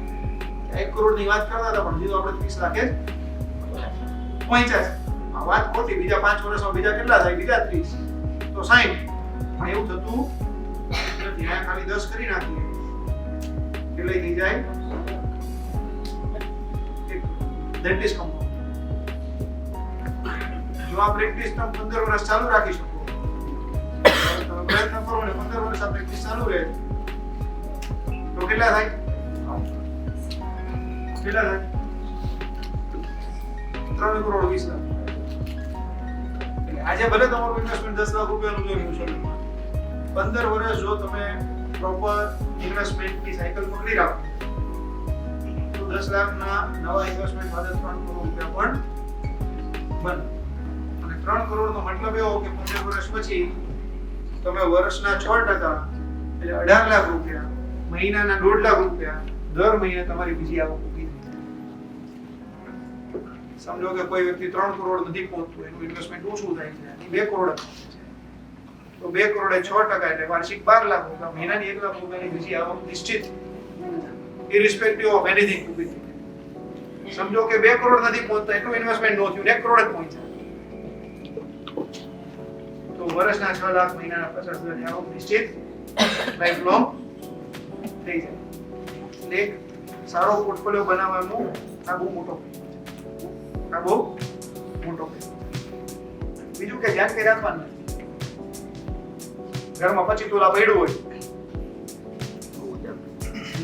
1 કરોડ ની વાત કરતા હતા, પણ હજી તો આપણે 30 લાખે પહોંચ્યા છે. આ વાત ખોટી. બીજા 5 વર્ષમાં બીજા કેટલા થાય? બીજા 30 તો 60. પણ એવું થતું નથી. આ ખાલી 10 કરી નાખીએ એટલે થઈ જાય that is compound. જો આ પ્રેક્ટિસ તમે 15 વર્ષ ચાલુ રાખી શકો, તમે પ્રયત્ન કરો ને 15 વર્ષ આ પ્રેક્ટિસ ચાલુ રહે તો કેટલા થાય? કેટલા થાય? 3 કરોડ 20 લાખ. એટલે આજે ભલે તમારું ઇન્વેસ્ટમેન્ટ 10 લાખ રૂપિયાનું જો મ્યુચ્યુઅલ ફંડ, 15 વર્ષ જો તમે પ્રોપર ઇન્વેસ્ટમેન્ટની સાયકલ પકડી રાખો તો 10 લાખના નવા ઇન્વેસ્ટમેન્ટ માટે 3 કરોડ રૂપિયા પણ બને. અને 3 કરોડનો મતલબ એવો કે 15 વર્ષ પછી તમે વર્ષના 6% એટલે 18 લાખ રૂપિયા, મહિનાના 1.5 લાખ રૂપિયા દર મહિને તમારી બીજી આવક ઊભી થઈ. સમજો કે કોઈ વ્યક્તિ 3 કરોડ નથી પહોંચતું, એનું ઇન્વેસ્ટમેન્ટ ઓછું થાય છે, 2 કરોડ તો 2 કરોડ એ 6% એટલે વાર્ષિક 12 લાખ રૂપિયા, મહિનાની 1 લાખ રૂપિયાની બીજી આવક નિશ્ચિત, irrespective of anything ઊભી થઈ. સમજો કે 2 કરોડ નથી પહોંચતા, એટલું ઇન્વેસ્ટમેન્ટ ન થયું, 1 કરોડ જ પહોંચ્યા તો વર્ષના 6 લાખ, મહિનાના 50,000 ની આવક નિશ્ચિત લાઈફ લોંગ થઈ જાય. એટલે એક સારો પોર્ટફોલિયો બનાવવાનો આ બહુ મોટો બીજું કે ધ્યાન કરી રાખવાનું, ઘરમાં 25 તોલા પડ્યું હોય,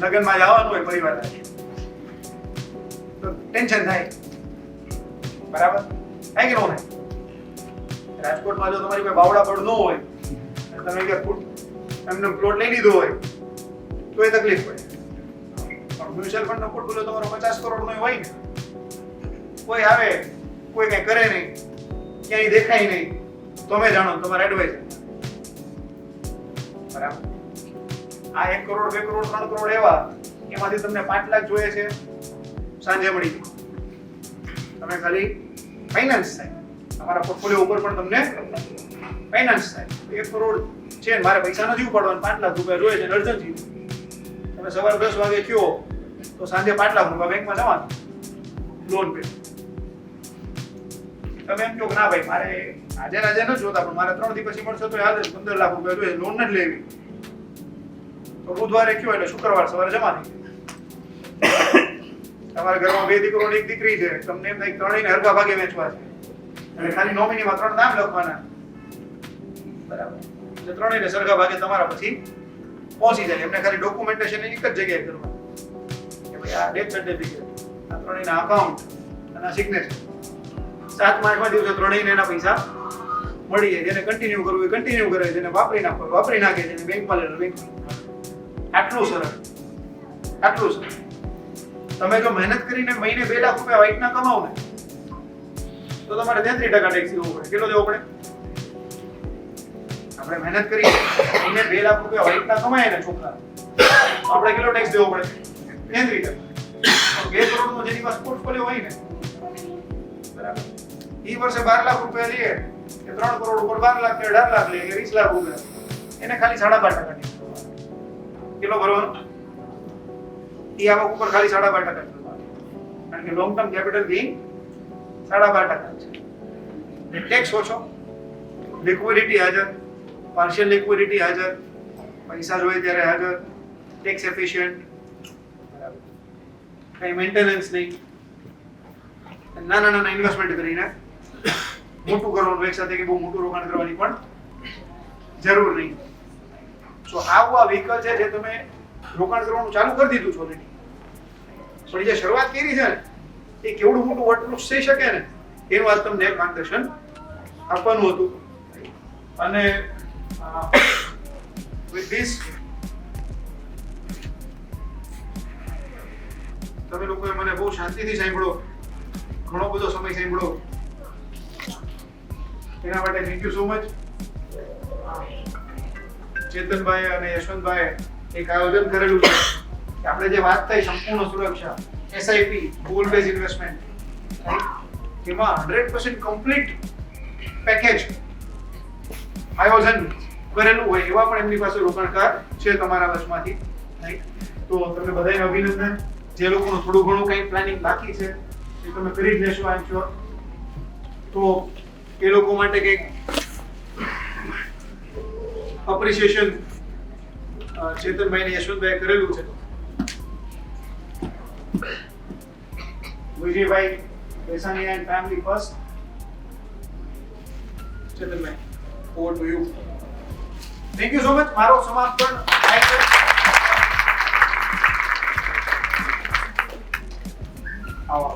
લગ્નમાં જવાનું હોય પરિવાર તો ટેન્શન થાય. બરાબર? થાય કે ન થાય? રાજકોટમાં જો તમારી પાસે બાવડા પડ ન હોય, તમે એમને પ્લોટ લઈ લીધો હોય તો એ તકલીફ પડે. પણ મ્યુચ્યુઅલ ફંડનો પોર્ટફોલિયો તમારો 50 કરોડનો હોય ને, કોઈ આવે, કોઈ કઈ કરે નહીં, ક્યાંય દેખાય નહીં, તમે જાણો, તમારા એડવાઇઝર. બરાબર? આ 1 કરોડ 2 કરોડ 3 કરોડ એવા, એમાંથી તમને 5 લાખ જોઈએ છે, સાંજે મળી તમે ખાલી ફાઇનાન્સ થાય, તમારા પોર્ટફોલિયો ઉપર પણ તમને ફાઇનાન્સ થાય. 1 કરોડ છે ને મારે પૈસા નથી ઉપાડવાના, 5 લાખ રૂપિયા જોઈએ છે અર્જન્સી, તમે સવારે 10 વાગે કયો તો સાંજે 5 લાખ રૂપિયા બેંકમાં જવાનું લોન પે. તમે એમ કહો કે ના ભાઈ મારે આજે ન જોતા, પણ મારે 3 દી પછી મળશે તો યાદ 15 લાખ રૂપિયા જોઈએ, લોન નથી લેવી, તો બુધવારે કયો એટલે શુક્રવાર સવારે જમા થઈ જાય. તમારા ઘરમાં 2 દીકરો ને 1 દીકરી છે, તમને એમ થાય ત્રણેયને હરખા ભાગે વેચવા છે અને ખાલી નોમિનીમાં 3 નામ લખવાના. બરાબર? એટલે ત્રણેયને સરખા ભાગે તમારા પછી પહોંચી જાય. એમને ખાલી ડોક્યુમેન્ટેશન એક જ જગ્યાએ કરવાનું કે ભાઈ આ ડેથ સર્ટિફિકેટ, આ ત્રણેયના અકાઉન્ટ અને આ સિગ્નેચર. 7મા 8મા દિવસે ત્રણેયને એના પૈસા મળી જાય. જેને કન્ટિન્યુ કરવું એ કન્ટિન્યુ કરે, જેને વાપરી નાખવું વાપરી નાખે, જેને બેંકમાં લેવું બેંકમાં. આટલું સરળ. તમે જો મહેનત કરીને મહિને 2 લાખ રૂપિયા વાઇટના કમાવો ને તો તમારે 33% ટેક્સ દેવો પડે. કેટલો દેવો પડે? આપણે મહેનત કરી એને 2 લાખ રૂપિયા વાઇટના કમાય ને છોકરા, આપણે કેટલો ટેક્સ દેવો પડે? 33%. 2 કરોડનો જેની પાસે પોર્ટફોલિયો હોય ને, બરાબર, ઈ વર્ષે 12 લાખ રૂપિયા લે કે 3 કરોડ ઉપર 12 લાખ કે 18 લાખ લે કે 20 લાખ રૂપિયા, એને ખાલી 12.5% ટેક્સ કેટલો ભરવાનો? ઈ આવક ઉપર ખાલી 12.5% ભરવાનો, કારણ કે લોંગ ટર્મ કેપિટલ ગેઇન 12.5% છે. ટેક્સ ઓછો, લિક્વિડિટી હાજર, પાર્શિયલ લિક્વિડિટી હાજર, પૈસા જોઈએ ત્યારે હાજર, ટેક્સ એફિશિયન્ટ, કઈ મેન્ટેનન્સ નહીં, નાના ઇન્વેસ્ટમેન્ટ કરીને મોટું કરવાનું, એક સાથે કે બહુ મોટું રોકાણ કરવાની પણ જરૂર નહીં. સો આવું આ વ્હીકલ છે જે તમે રોકાણ કરવાનું ચાલુ કરી દીધું છે ઓલરેડી, પણ જે શરૂઆત કરી છે ને એ કેવડું મોટું વટવૃક્ષ થઈ શકે ને એનું આજ તમને એક માર્ગદર્શન આપવાનું હતું. અને with this તમે લોકોએ મને બહુ શાંતિથી સાંભળો, ઘણો બધો સમય સાંભળો, એના માટે thank you so much. Chetanbhai અને યશવંતભાઈ એક આયોજન કરેલું છે કે આપણે જે વાત થઈ સંપૂર્ણ સુરક્ષા, એસઆઈપી, ગોલ બેઝ ઇન્વેસ્ટમેન્ટ, એમાં 100% કમ્પ્લીટ પેકેજ આયોજન કરેલું હોય એવા પણ એમની પાસે રોકાણકાર છે તમારા વશમાંથી. તો તમને બધાને અભિનંદન. જે લોકોનું થોડું ઘણું કંઈ પ્લાનિંગ બાકી છે એ તમે કરી જ લેશો આઈ એમ શ્યોર. તો એ લોકો માટે કંઈક અપ્રિશિએશન ચેતનભાઈ ને યશવંતભાઈ કરેલું છે. Vijaybhai Besani and family first. Chetanbhai, over to you. Thank you so much. મારો સમાપન થાય છે. આવો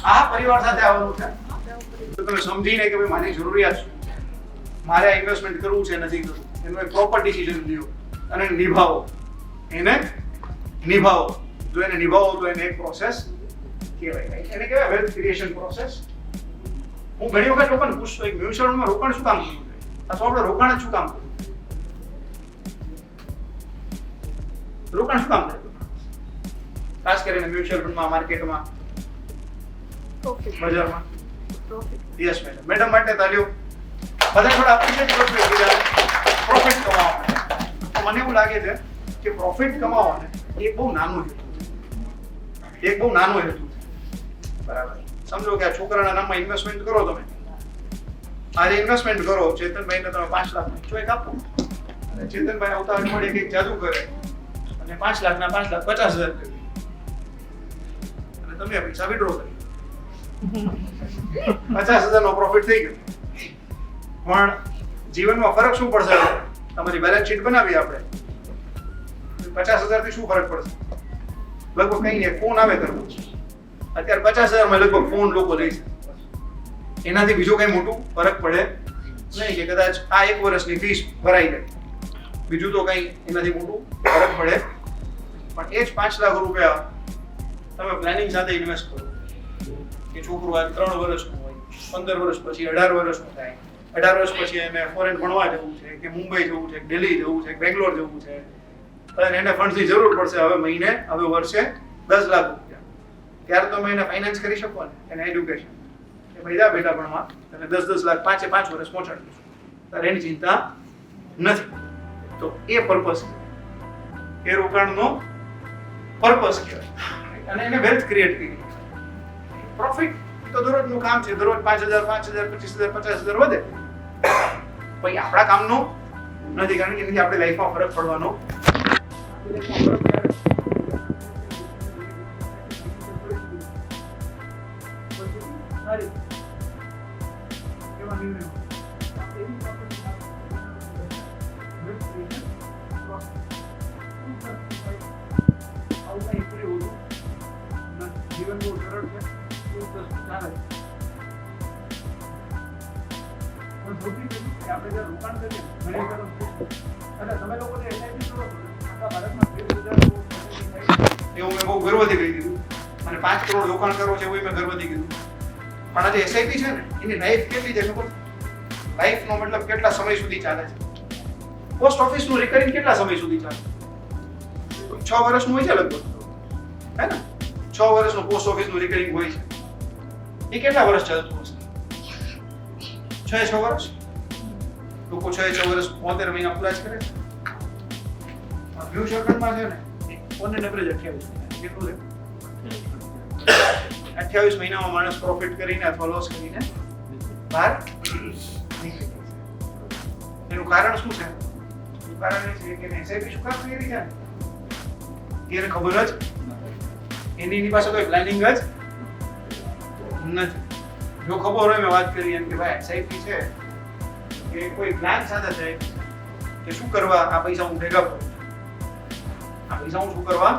આ પરિવાર સાથે આવવાનું છે તો તમે સમજીને કે ભાઈ મારી જરૂરિયાત શું, મારે આ ઇન્વેસ્ટમેન્ટ કરવું છે નથી કરવું, એનું એક પ્રોપર ડિસિઝન લ્યો અને નિભાવો. એને નિભાવો. જો એને નિભાવો તો એને એક પ્રોસેસ કહેવાય. એને કહેવાય વેલ્થ ક્રિએશન પ્રોસેસ. હું ઘણી વખત લોકોને પૂછતો એક મ્યુચ્યુઅલ ફંડમાં રોકાણ શું કામ કરવું જોઈએ, અથવા આપણે રોકાણ જ શું કામ કરવું, રોકાણ શું કામ કરવું, ખાસ કરીને મ્યુચ્યુઅલ ફંડમાં, માર્કેટમાં, બજારમાં. Yes madam. મેડમ માટે તાલીઓ. બધા થોડા અપ્રિશિએટ કરજો પ્રોફિટ કમાવા માટે. તો મને એવું લાગે છે કે પ્રોફિટ કમાવાનો એક બહુ નાનું હેતુ છે, એક બહુ નાનો હેતુ છે, બરાબર. સમજો કે આ છોકરાના નામમાં ઇન્વેસ્ટમેન્ટ કરો તમે, આજે ઇન્વેસ્ટમેન્ટ કરો, ચેતનભાઈને તમે 5 લાખનો ચોઈક આપો અને ચેતનભાઈ આવતા અઠવાડિયે કંઈક જાદુ કરે અને 5 લાખના 5 લાખ 50,000 કરી અને તમે પૈસા વિડ્રો કરી 50,000 નો પ્રોફિટ થઈ ગયો. પણ જીવનમાં ફરક શું પડશે? તમારી બેલેન્સ શીટ બનાવી આપણે 50,000 થી શું ફરક પડશે? લગભગ કઈ નહીં, ફોન આવે કરવો. અત્યારે 50,000 માં લગભગ ફોન લોકો લે છે. એનાથી બીજો કઈ મોટું ફરક પડે નહીં કે કદાચ આ 1 વર્ષની ફીસ ભરાઈ જાય, બીજું તો કઈ એનાથી મોટું ફરક પડે. પણ એ જ 5 લાખ રૂપિયા તમે પ્લાનિંગ સાથે ઇન્વેસ્ટ કરો કે છોકરું આ 3 વર્ષનું હોય, 15 વર્ષ પછી 18 વર્ષનું થાય, 18 વર્ષ પછી એને ફોરેન ભણવા જવું છે કે મુંબઈ જવું છે કે દિલ્હી જવું છે કે બેંગ્લોર જવું છે, અને એને ફંડ્સની જરૂર પડશે હવે મહિને, હવે વર્ષે 10 લાખ રૂપિયા. ત્યારે તમે એને ફાઇનાન્સ કરી શકો ને, એને એડ્યુકેશન કે ભાઈ જા બેટા ભણવા, અને 10 લાખ 5 વર્ષ પહોંચાડી દઈશું, ત્યારે એની ચિંતા નથી. તો એ પર્પસ, એ રોકાણનો પર્પસ કહેવાય. અને એને વેલ્થ ક્રિએટ કરી. પ્રોફિટ તો દરરોજનું કામ છે, દરરોજ 5,000 25,000 50,000 વધે, પછી આપણા કામનું નથી, કારણ કે એનાથી આપણી લાઈફમાં ફરક પડવાનો. જીવન બહુ સરળ છે, ચાલે. પણ સૌથી પહેલું કે આપણે જે રોકાણ કરીએ ઘણી વખત એટલે તમે લોકો જે એસઆઈપી કરો છો આખા ભારતમાં 30,000 એવું મેં બહુ ગર્વથી કહી દીધું, અને 5 કરોડ રોકાણ કરો છે એવું મેં ગર્વથી કીધું. પણ આ જે એસઆઈપી છે ને એની લાઈફ કેટલી છે ખબર? લાઈફનો મતલબ કેટલા સમય સુધી ચાલે છે. પોસ્ટ ઓફિસનું રિકરિંગ કેટલા સમય સુધી ચાલે? 6 વર્ષનું હોય છે લગભગ, હે ને? 6 વર્ષનું પોસ્ટ ઓફિસનું રિકરિંગ હોય છે. એ કેટલા વર્ષ ચાલતું હશે? 6 વર્ષ. લોકો 6 વર્ષ 72 મહિના પૂરા જ કરે છે. બ્લુ સર્કલમાં છે ને ઓન એન એવરેજ 28 મહિના. કેટલું છે? 28 મહિનામાં માણસ પ્રોફિટ કરીને અથવા લોસ કરીને બહાર નીકળી જાય છે. એનું કારણ શું છે? એનું કારણ એ છે કે એસઆઈપી શું કામ કરી રહી છે? એને ખબર જ એની પાસે કોઈ પ્લાનિંગ જ નથી. જો ખબર હોય, મેં વાત કરી એમ કે ભાઈ એસઆઈપી છે કે કોઈ પ્લાન સાથે છે કે શું કરવા આ પૈસા હું ભેગા કરું, આ પૈસા હું શું કરવા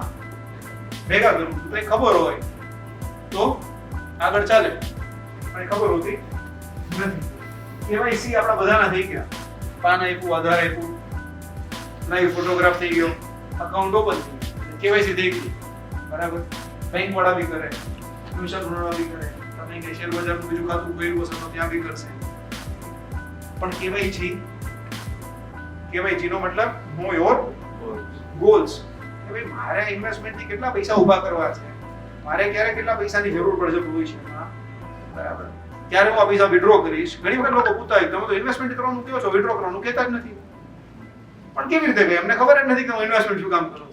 ભેગા કરું છું, તો એ ખબર હોય તો આગળ ચાલે, પણ એ ખબર હોતી નથી. કેવાયસી આપણા બધાના થઈ ગયા. પાન આપ્યું, આધાર આપ્યું, લાઈવ ફોટોગ્રાફ થઈ ગયો, અકાઉન્ટ ઓપન થઈ ગયું, કેવાયસી થઈ ગયું, બરાબર. બેંક વાળા બી કરે, ટ્યુશન વાળા બી કરે, તમે કે શેર બજારનું બીજું ખાતું કર્યું હશે તો ત્યાં બી કરશે. પણ કેવાયસી નો મતલબ નો યોર ગોલ્સ. કે ભાઈ મારે ઇન્વેસ્ટમેન્ટથી કેટલા પૈસા ઊભા કરવા છે, મારે ક્યારે કેટલા પૈસાની જરૂર પડશે ભવિષ્યમાં, બરાબર. ક્યારે હું આ પૈસા વિડ્રો કરીશ. ઘણી વખત લોકો પૂછતા હોય તમે તો ઇન્વેસ્ટમેન્ટ કરવાનું કહો છો, વિડ્રો કરવાનું કહેતા જ નથી. પણ કેવી રીતે કહે? અમને ખબર જ નથી કે હું ઇન્વેસ્ટમેન્ટ શું કામ કરું છું.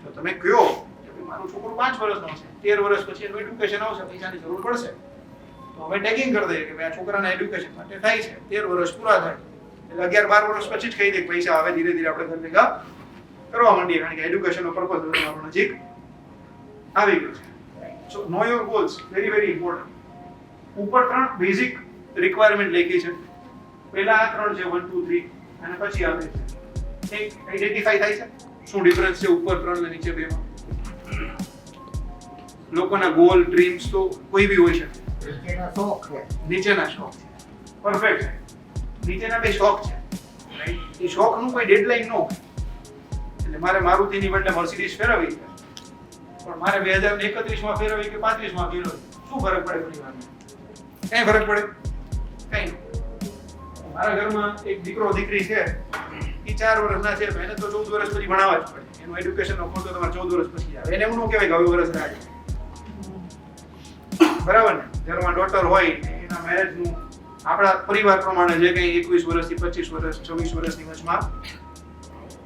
તો તમે કહો કે મારું છોકરું 5 વર્ષનો છે, 13 વર્ષ પછી એનું એડ્યુકેશન આવશે, પૈસાની જરૂર પડશે, તો હવે ટેગિંગ કરી દઈએ કે ભાઈ આ છોકરાના એડ્યુકેશન માટે થાય છે, 13 વર્ષ પૂરા થાય એટલે 11-12 વર્ષ પછી જ કહી દે પૈસા આવે, ધીરે ધીરે આપણે ઘર ભેગા કરવા માંડીએ, કારણ કે એડ્યુકેશનનો પર્પઝ આપણો નજીક આવી ગયો છે. So know your goals very very important. ઉપર 3 બેઝિક રિક્વાયરમેન્ટ લખી છે. પહેલા આ 3 છે 1 2 3 અને પછી આવે છે એક આઈડેન્ટિફાઈ થાય છે શું ડિફરન્સ છે ઉપર 3 અને નીચે 2 માં. લોકોના ગોલ ડ્રીમ્સ તો કોઈ બી હોય છે. નીચેના શોખ છે. પરફેક્ટ છે. નીચેના 2 શોખ છે, રાઈટ. એ શોખનું કોઈ ડેડલાઇન ન હોય. એટલે મારે મારુતિની બદલે મર્સિડીઝ ફેરવવી છે, પણ મારે 2031 માં ફેરવવી કે 35 માં ફેરવવી, શું ફરક પડે પરિવારમાં? કઈ ફરક પડે? કઈ નહીં. મારા ઘરમાં એક દીકરો દીકરી છે, એ 4 વર્ષના છે, એને તો 14 વર્ષ પછી ભણાવવા જ પડે. એનું એડ્યુકેશનનો ખર્ચો તમારે 14 વર્ષ પછી આવે. એને એવું ન કહેવાય કે હવે વર્ષ રાહ છે, બરાબર ને? ઘરમાં ડોટર હોય એના મેરેજનું આપણા પરિવાર પ્રમાણે જે કંઈ 21 વર્ષથી 25 વર્ષ 26 વર્ષની વચમાં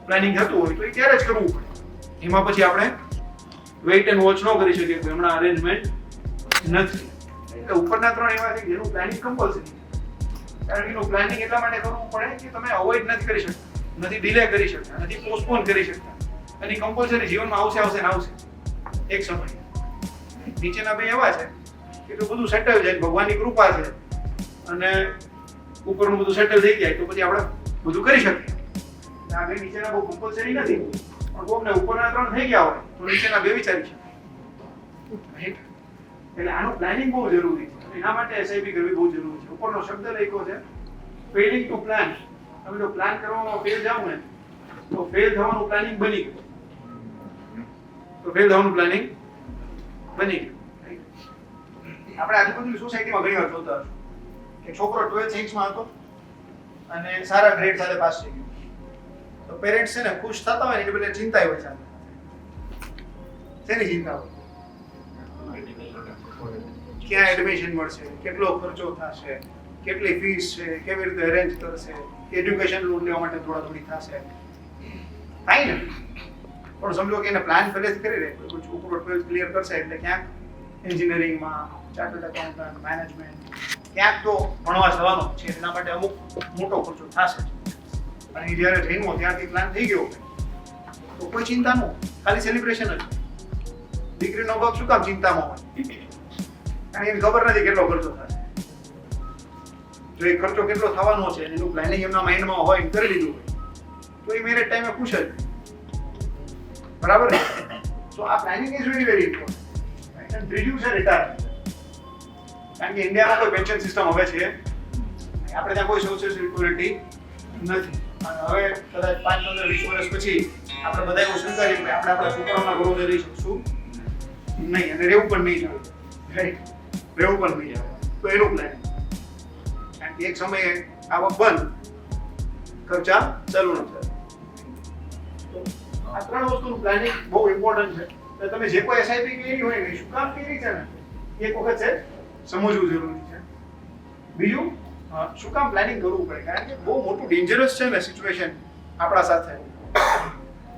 પ્લાનિંગ થતું હોય તો એ ત્યારે જ કરવું પડે. એમાં પછી આપણે વેઇટ એન્ડ વોચ ન કરી શકીએ કે હમણાં અરેન્જમેન્ટ નથી. એટલે ઉપરના 3 એવા છે જેનું પ્લાનિંગ કમ્પલસરી છે. કારણ કે એનું પ્લાનિંગ એટલા માટે કરવું પડે કે તમે અવોઇડ નથી કરી શકતા, નથી ડિલે કરી શકતા, નથી પોસ્ટપોન કરી શકતા, અને કમ્પલસરી જીવનમાં આવશે આવશે ને આવશે એક સમય. નીચેના 2 એવા છે કે તો બધું સેટલ જાય, ભગવાનની કૃપા છે અને ઉપરનું બધું સેટલ થઈ જાય તો પછી આપણે બધું કરી શકીએ. આ 2 નીચેના બહુ કમ્પલસરી નથી, પણ કોકને ઉપરના 3 થઈ ગયા હોય તો નીચેના 2 વિચારી શકે, રાઈટ. એટલે આનું પ્લાનિંગ બહુ જરૂરી છે. એના માટે એસઆઈપી કરવી બહુ જરૂરી છે. ઉપરનો શબ્દ લખ્યો છે ફેલિંગ ટુ પ્લાન. તમે જો પ્લાન કરવામાં ફેલ જાવ ને તો ફેલ થવાનું પ્લાનિંગ બની ગયું, તો ફેલ થવાનું પ્લાનિંગ બની ગયું. આપણે આજુબાજુની સોસાયટીમાં ઘણી વાર જોતા હશો કે છોકરો 12th સાયન્સમાં હતો અને સારા ગ્રેડ સાથે પાસ થઈ ગયો, તો પેરેન્ટ્સ છે ને ખુશ થતા હોય ને એટલે બધી ચિંતા હોય છે. શેની ચિંતા હોય? ક્યાં એડમિશન મળશે, કેટલો ખર્ચો થશે, કેટલી ફીસ છે, કેવી રીતે અરેન્જ કરશે, એડ્યુકેશન લોન લેવા માટે થોડી થશે, થાય ને. પણ સમજો કે એને પ્લાન પહેલેથી કરી રહે, ઉપરો 12th ક્લિયર કરશે એટલે ક્યાંક એન્જિનિયરિંગમાં, ચાર્ટર્ડ એકાઉન્ટન્ટ, મેનેજમેન્ટ ક્યાંક તો ભણવા જવાનો છે, એના માટે અમુક મોટો ખર્ચો થશે. અને એ જ્યારે જઈનો ત્યારથી પ્લાન થઈ ગયો તો કોઈ ચિંતા ન, ખાલી સેલિબ્રેશન જ. દીકરીનો બાપ શું કામ ચિંતામાં હોય? કારણ એને ખબર નથી કેટલો ખર્ચો થશે. જો એ ખર્ચો કેટલો થવાનો છે એનું પ્લાનિંગ એમના માઇન્ડમાં હોય, કરી લીધું હોય, તો એ મેરેજ ટાઈમે ખુશ જ, બરાબર ને? સો આ planning is very very important. And ત્રીજું છે રિટાયરમેન્ટ. કારણ કે ઇન્ડિયામાં કોઈ પેન્શન સિસ્ટમ હવે છે, આપણે ત્યાં કોઈ સોશિયલ સિક્યુરિટી નથી. અને હવે કદાચ 5, 15, 20 વર્ષ પછી આપણે બધા એવું સ્વીકારીએ કે આપણે આપણા છોકરાઓના ભરોસે રહી શકશું નહીં અને રહેવું પણ નહીં જોઈએ, રાઈટ. રહેવું પણ નહીં આવે. તો એનું પ્લાનિંગ. કારણ કે એક સમયે આવક બંધ, ખર્ચા ચાલુ ન થાય. તો આ ત્રણ વસ્તુનું પ્લાનિંગ બહુ ઇમ્પોર્ટન્ટ છે. તો તમે જે કોઈ એસઆઈપી કરી હોય ને શું કામ કરી છે ને એક વખત છે સમજવું જરૂરી છે. બીજું શું કામ પ્લાનિંગ કરવું પડે, કારણ કે બહુ મોટું ડેન્જરસ છે ને સિચ્યુએશન આપણા સાથે.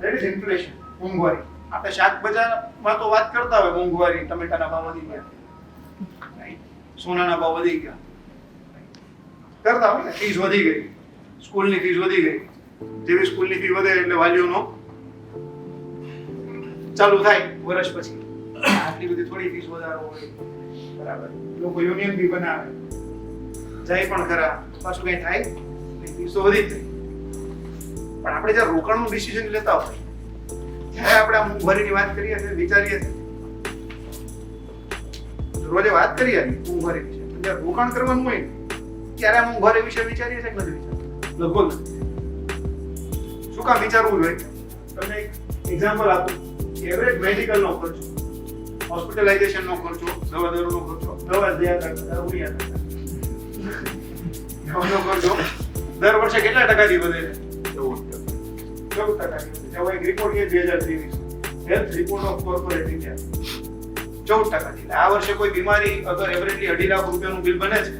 દેટ ઇઝ ઇન્ફ્લેશન, મોંઘવારી. આપણે શાક બજારમાં તો વાત કરતા હોય મોંઘવારી, ટમેટાના ભાવ વધી ગયા, સોનાના ભાવ વધી ગયા, કરતા હોય ને. ફીસ વધી ગઈ, સ્કૂલની ફીસ વધી ગઈ. જેવી સ્કૂલની ફી વધે એટલે વાલીઓનો ચાલુ થાય વર્ષ પછી આટલી બધી થોડી ફીસ વધારો હોય, બરાબર. લોકો યુનિયન બી બનાવે, જાય પણ ખરા, પાછું કઈ થાય ફીસ તો વધી જ જાય. પણ આપણે જ્યારે રોકાણનું ડિસિઝન લેતા હોય, જ્યારે આપણે આ મોંઘવારીની વાત કરીએ છીએ, વિચારીએ છીએ, રોજે વાત કરીએ મોંઘવારી વિશે, જ્યારે રોકાણ કરવાનું હોય ત્યારે આ મોંઘવારી વિશે વિચારીએ છીએ કે નથી વિચારતા? લગભગ નથી. શું કામ વિચારવું જોઈએ? તમને એક એક્ઝામ્પલ આપું. એવરેજ મેડિકલનો ખર્ચો, હોસ્પિટલાઇઝેશનનો ખર્ચો, દવા દારૂનો ખર્ચો, દવાનો ખર્ચો દર વર્ષે કેટલા ટકાથી વધે છે? 14%. જેવો એક રિપોર્ટ છે 2023 health report of corporate India, 14%. આ વર્ષે કોઈ બીમારી અગર એવરેજલી 2.5 લાખ રૂપિયાનું બિલ બને છે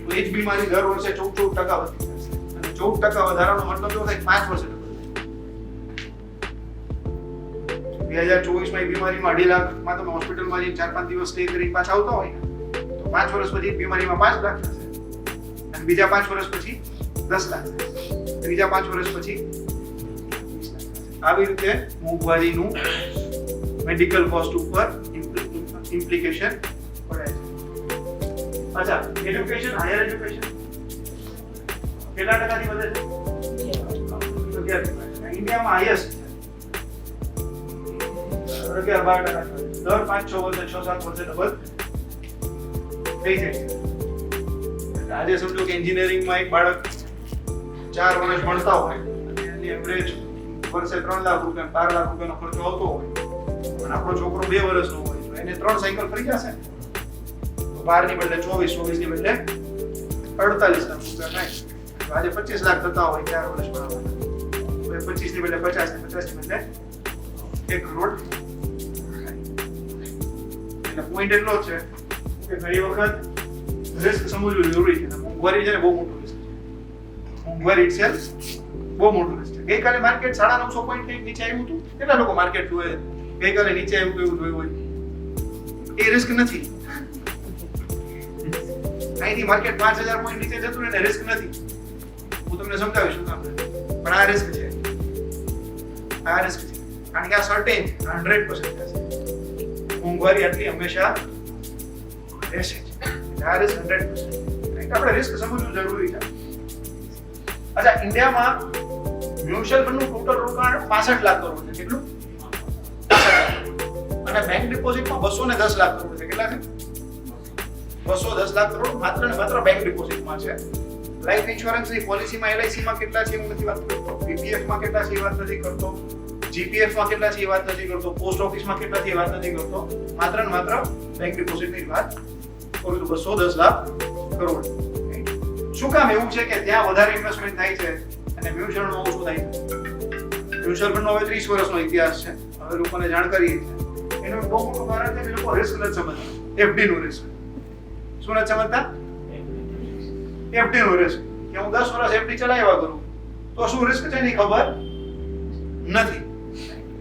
તો એ જ બીમારી દર વર્ષે 14% વધી જશે. અને 14% વધારાનો મતલબ એવો થાય 5 વર્ષે 2024 માં બીમારીમાં 2.5 લાખમાં તમે હોસ્પિટલમાં જઈને 4-5 દિવસ સ્ટે કરીને પાછા આવતા હોય તો 5 વર્ષ પછી બીમારીમાં 5 લાખ થશે, અને બીજા 5 વર્ષ પછી 10 લાખ થશે, ત્રીજા 5 વર્ષ પછી 20 લાખ થશે. આવી રીતે મોંઘવારીનું મેડિકલ કોસ્ટ ઉપર ઇમ્પ્લિકેશન પડે છે. અચ્છા, એજ્યુકેશન, હાયર એજ્યુકેશન કેટલા ટકાથી વધે છે? 11%. ઇન્ડિયામાં હાઈએસ્ટ 11-12%. દર 5-6 વર્ષે 6-7 વર્ષે ડબલ થઈ જાય છે. આજે સમજો કે એન્જિનિયરિંગમાં એક બાળક 4 વર્ષ ભણતા હોય અને એની એવરેજ વર્ષે 3 લાખ રૂપિયા 12 લાખ રૂપિયાનો ખર્ચો આવતો હોય, અને આપણો છોકરો 2 વર્ષનો હોય તો એને 3 સાયકલ ફરી જશે. તો 12 ની બદલે 24, 24 ની બદલે 48 લાખ રૂપિયા થાય. તો આજે 25 લાખ થતા હોય 4 વર્ષ ભણવાના, તો 25 ની બદલે 50 ને 50 ની બદલે 1 કરોડ. એટલે પોઈન્ટ એટલો જ છે કે ઘણી વખત રિસ્ક સમજવું જરૂરી છે. મોંઘવારી છે ને બહુ મોટું રિસ્ક છે. મોંઘવારી ઇટસેલ્ફ બહુ મોટું રિસ્ક છે. ગઈકાલે માર્કેટ 950 પોઈન્ટ કંઈક નીચે આવ્યું હતું. કેટલા લોકો માર્કેટ જોયે ગઈકાલે નીચે આવ્યું એવું જોયું હોય? એ રિસ્ક નથી. અહીંથી માર્કેટ 5000 પોઈન્ટ નીચે જતું ને રિસ્ક નથી. હું તમને સમજાવીશ શું કામ નથી. પણ આ રિસ્ક છે. આ રિસ્ક છે કારણ કે આ સર્ટેન 100% છે. મોંઘવારી આટલી હંમેશા રહેશે જ. આ રિસ્ક 100%. આપણે રિસ્ક સમજવું જરૂરી છે. અચ્છા, ઇન્ડિયામાં મ્યુચ્યુઅલ ફંડનું ટોટલ રોકાણ 65 લાખ કરોડ છે. કેટલું? 65 લાખ. અને બેંક ડિપોઝિટમાં 210 લાખ કરોડ છે. કેટલા છે? 210 લાખ કરોડ માત્ર ને માત્ર બેંક ડિપોઝિટમાં છે. લાઈફ ઇન્સ્યોરન્સની પોલિસીમાં LICમાં કેટલા છે હું નથી વાત કરતો. PPFમાં કેટલા છે એ વાત નથી કરતો. GPFમાં કેટલા છે એ વાત નથી કરતો. પોસ્ટ ઓફિસમાં કેટલા છે એ વાત નથી કરતો. માત્ર ને માત્ર બેંક ડિપોઝિટની વાત કરું તો 210 લાખ કરોડ. શું કામ એવું છે કે ત્યાં વધારે ઇન્વેસ્ટમેન્ટ થાય છે અને મ્યુચ્યુઅલ ફંડમાં ઓછું થાય છે? મ્યુચ્યુઅલ ફંડનો હવે 30 વર્ષનો ઇતિહાસ છે. હવે લોકોને જાણકારી છે. એનું બહુ મોટું કારણ છે કે લોકો રિસ્ક નથી સમજતા. FD નું રિસ્ક. શું નથી સમજતા? FD નું રિસ્ક. કે હું 10 વર્ષ FD ચલાવ્યા કરું તો શું રિસ્ક છે એની ખબર નથી.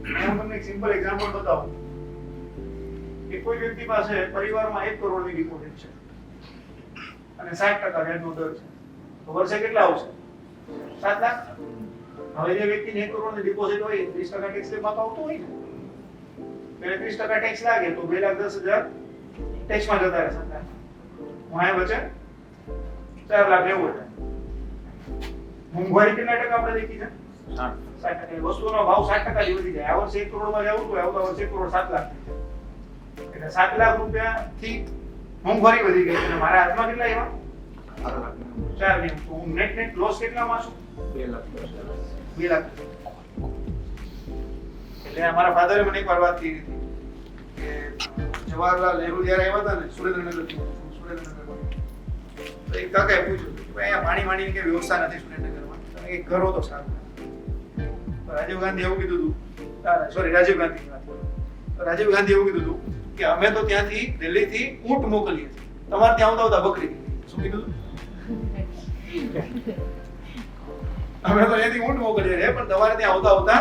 હું તમને એક સિમ્પલ એક્ઝામ્પલ બતાવું. કે કોઈ વ્યક્તિ પાસે પરિવારમાં 1 કરોડની ડિપોઝિટ છે અને 60% વ્યાજનો દર છે, તો વર્ષે કેટલા આવશે? 7 લાખ. હવે જે વ્યક્તિને 1 કરોડની ડિપોઝિટ હોય 30% ટેક્સ લેવામાં આવતો હોય ને, એટલે 30% ટેક્સ લાગે તો 2,10,000 ટેક્સમાં જતા રહે. 7 લાખ હું આ વચ્ચે 4 લાખ એવું થાય. મોંઘવારી કેટલા ટકા આપણે દેખી છે? 60%. વસ્તુનો ભાવ 60% વધી જાય. આ વર્ષે 1 કરોડમાં જવું તો આવતા વર્ષે 1 કરોડ 7 લાખ થઈ જાય. એટલે 7 લાખ રૂપિયાથી મોંઘવારી વધી ગઈ અને મારા હાથમાં કેટલા આવ્યા? 4 લાખ. તો હું નેટ લોસ કેટલામાં છું? 2 લાખ. એટલે અમારા ફાધરે મને એકવાર વાત કરી હતી કે જવાહરલાલ નહેરુ જ્યારે આવ્યા હતા ને સુરેન્દ્રનગરમાં તો એક કાકાએ પૂછ્યું કે ભાઈ અહીંયા પાણીની કે વ્યવસ્થા નથી સુરેન્દ્રનગરમાં, તમે એક કરો તો સારું. તો રાજીવ ગાંધી એવું કીધું હતું, સોરી રાજીવ ગાંધીની વાત કરું. તો રાજીવ ગાંધી એવું કીધું હતું કે અમે તો ત્યાંથી દિલ્હીથી ઊંટ મોકલીએ છીએ, તમારે ત્યાં આવતા બકરી. શું કીધું હતું? અમે તો અહીંયાથી ઊંટ મોકલીએ છીએ પણ તમારે ત્યાં આવતા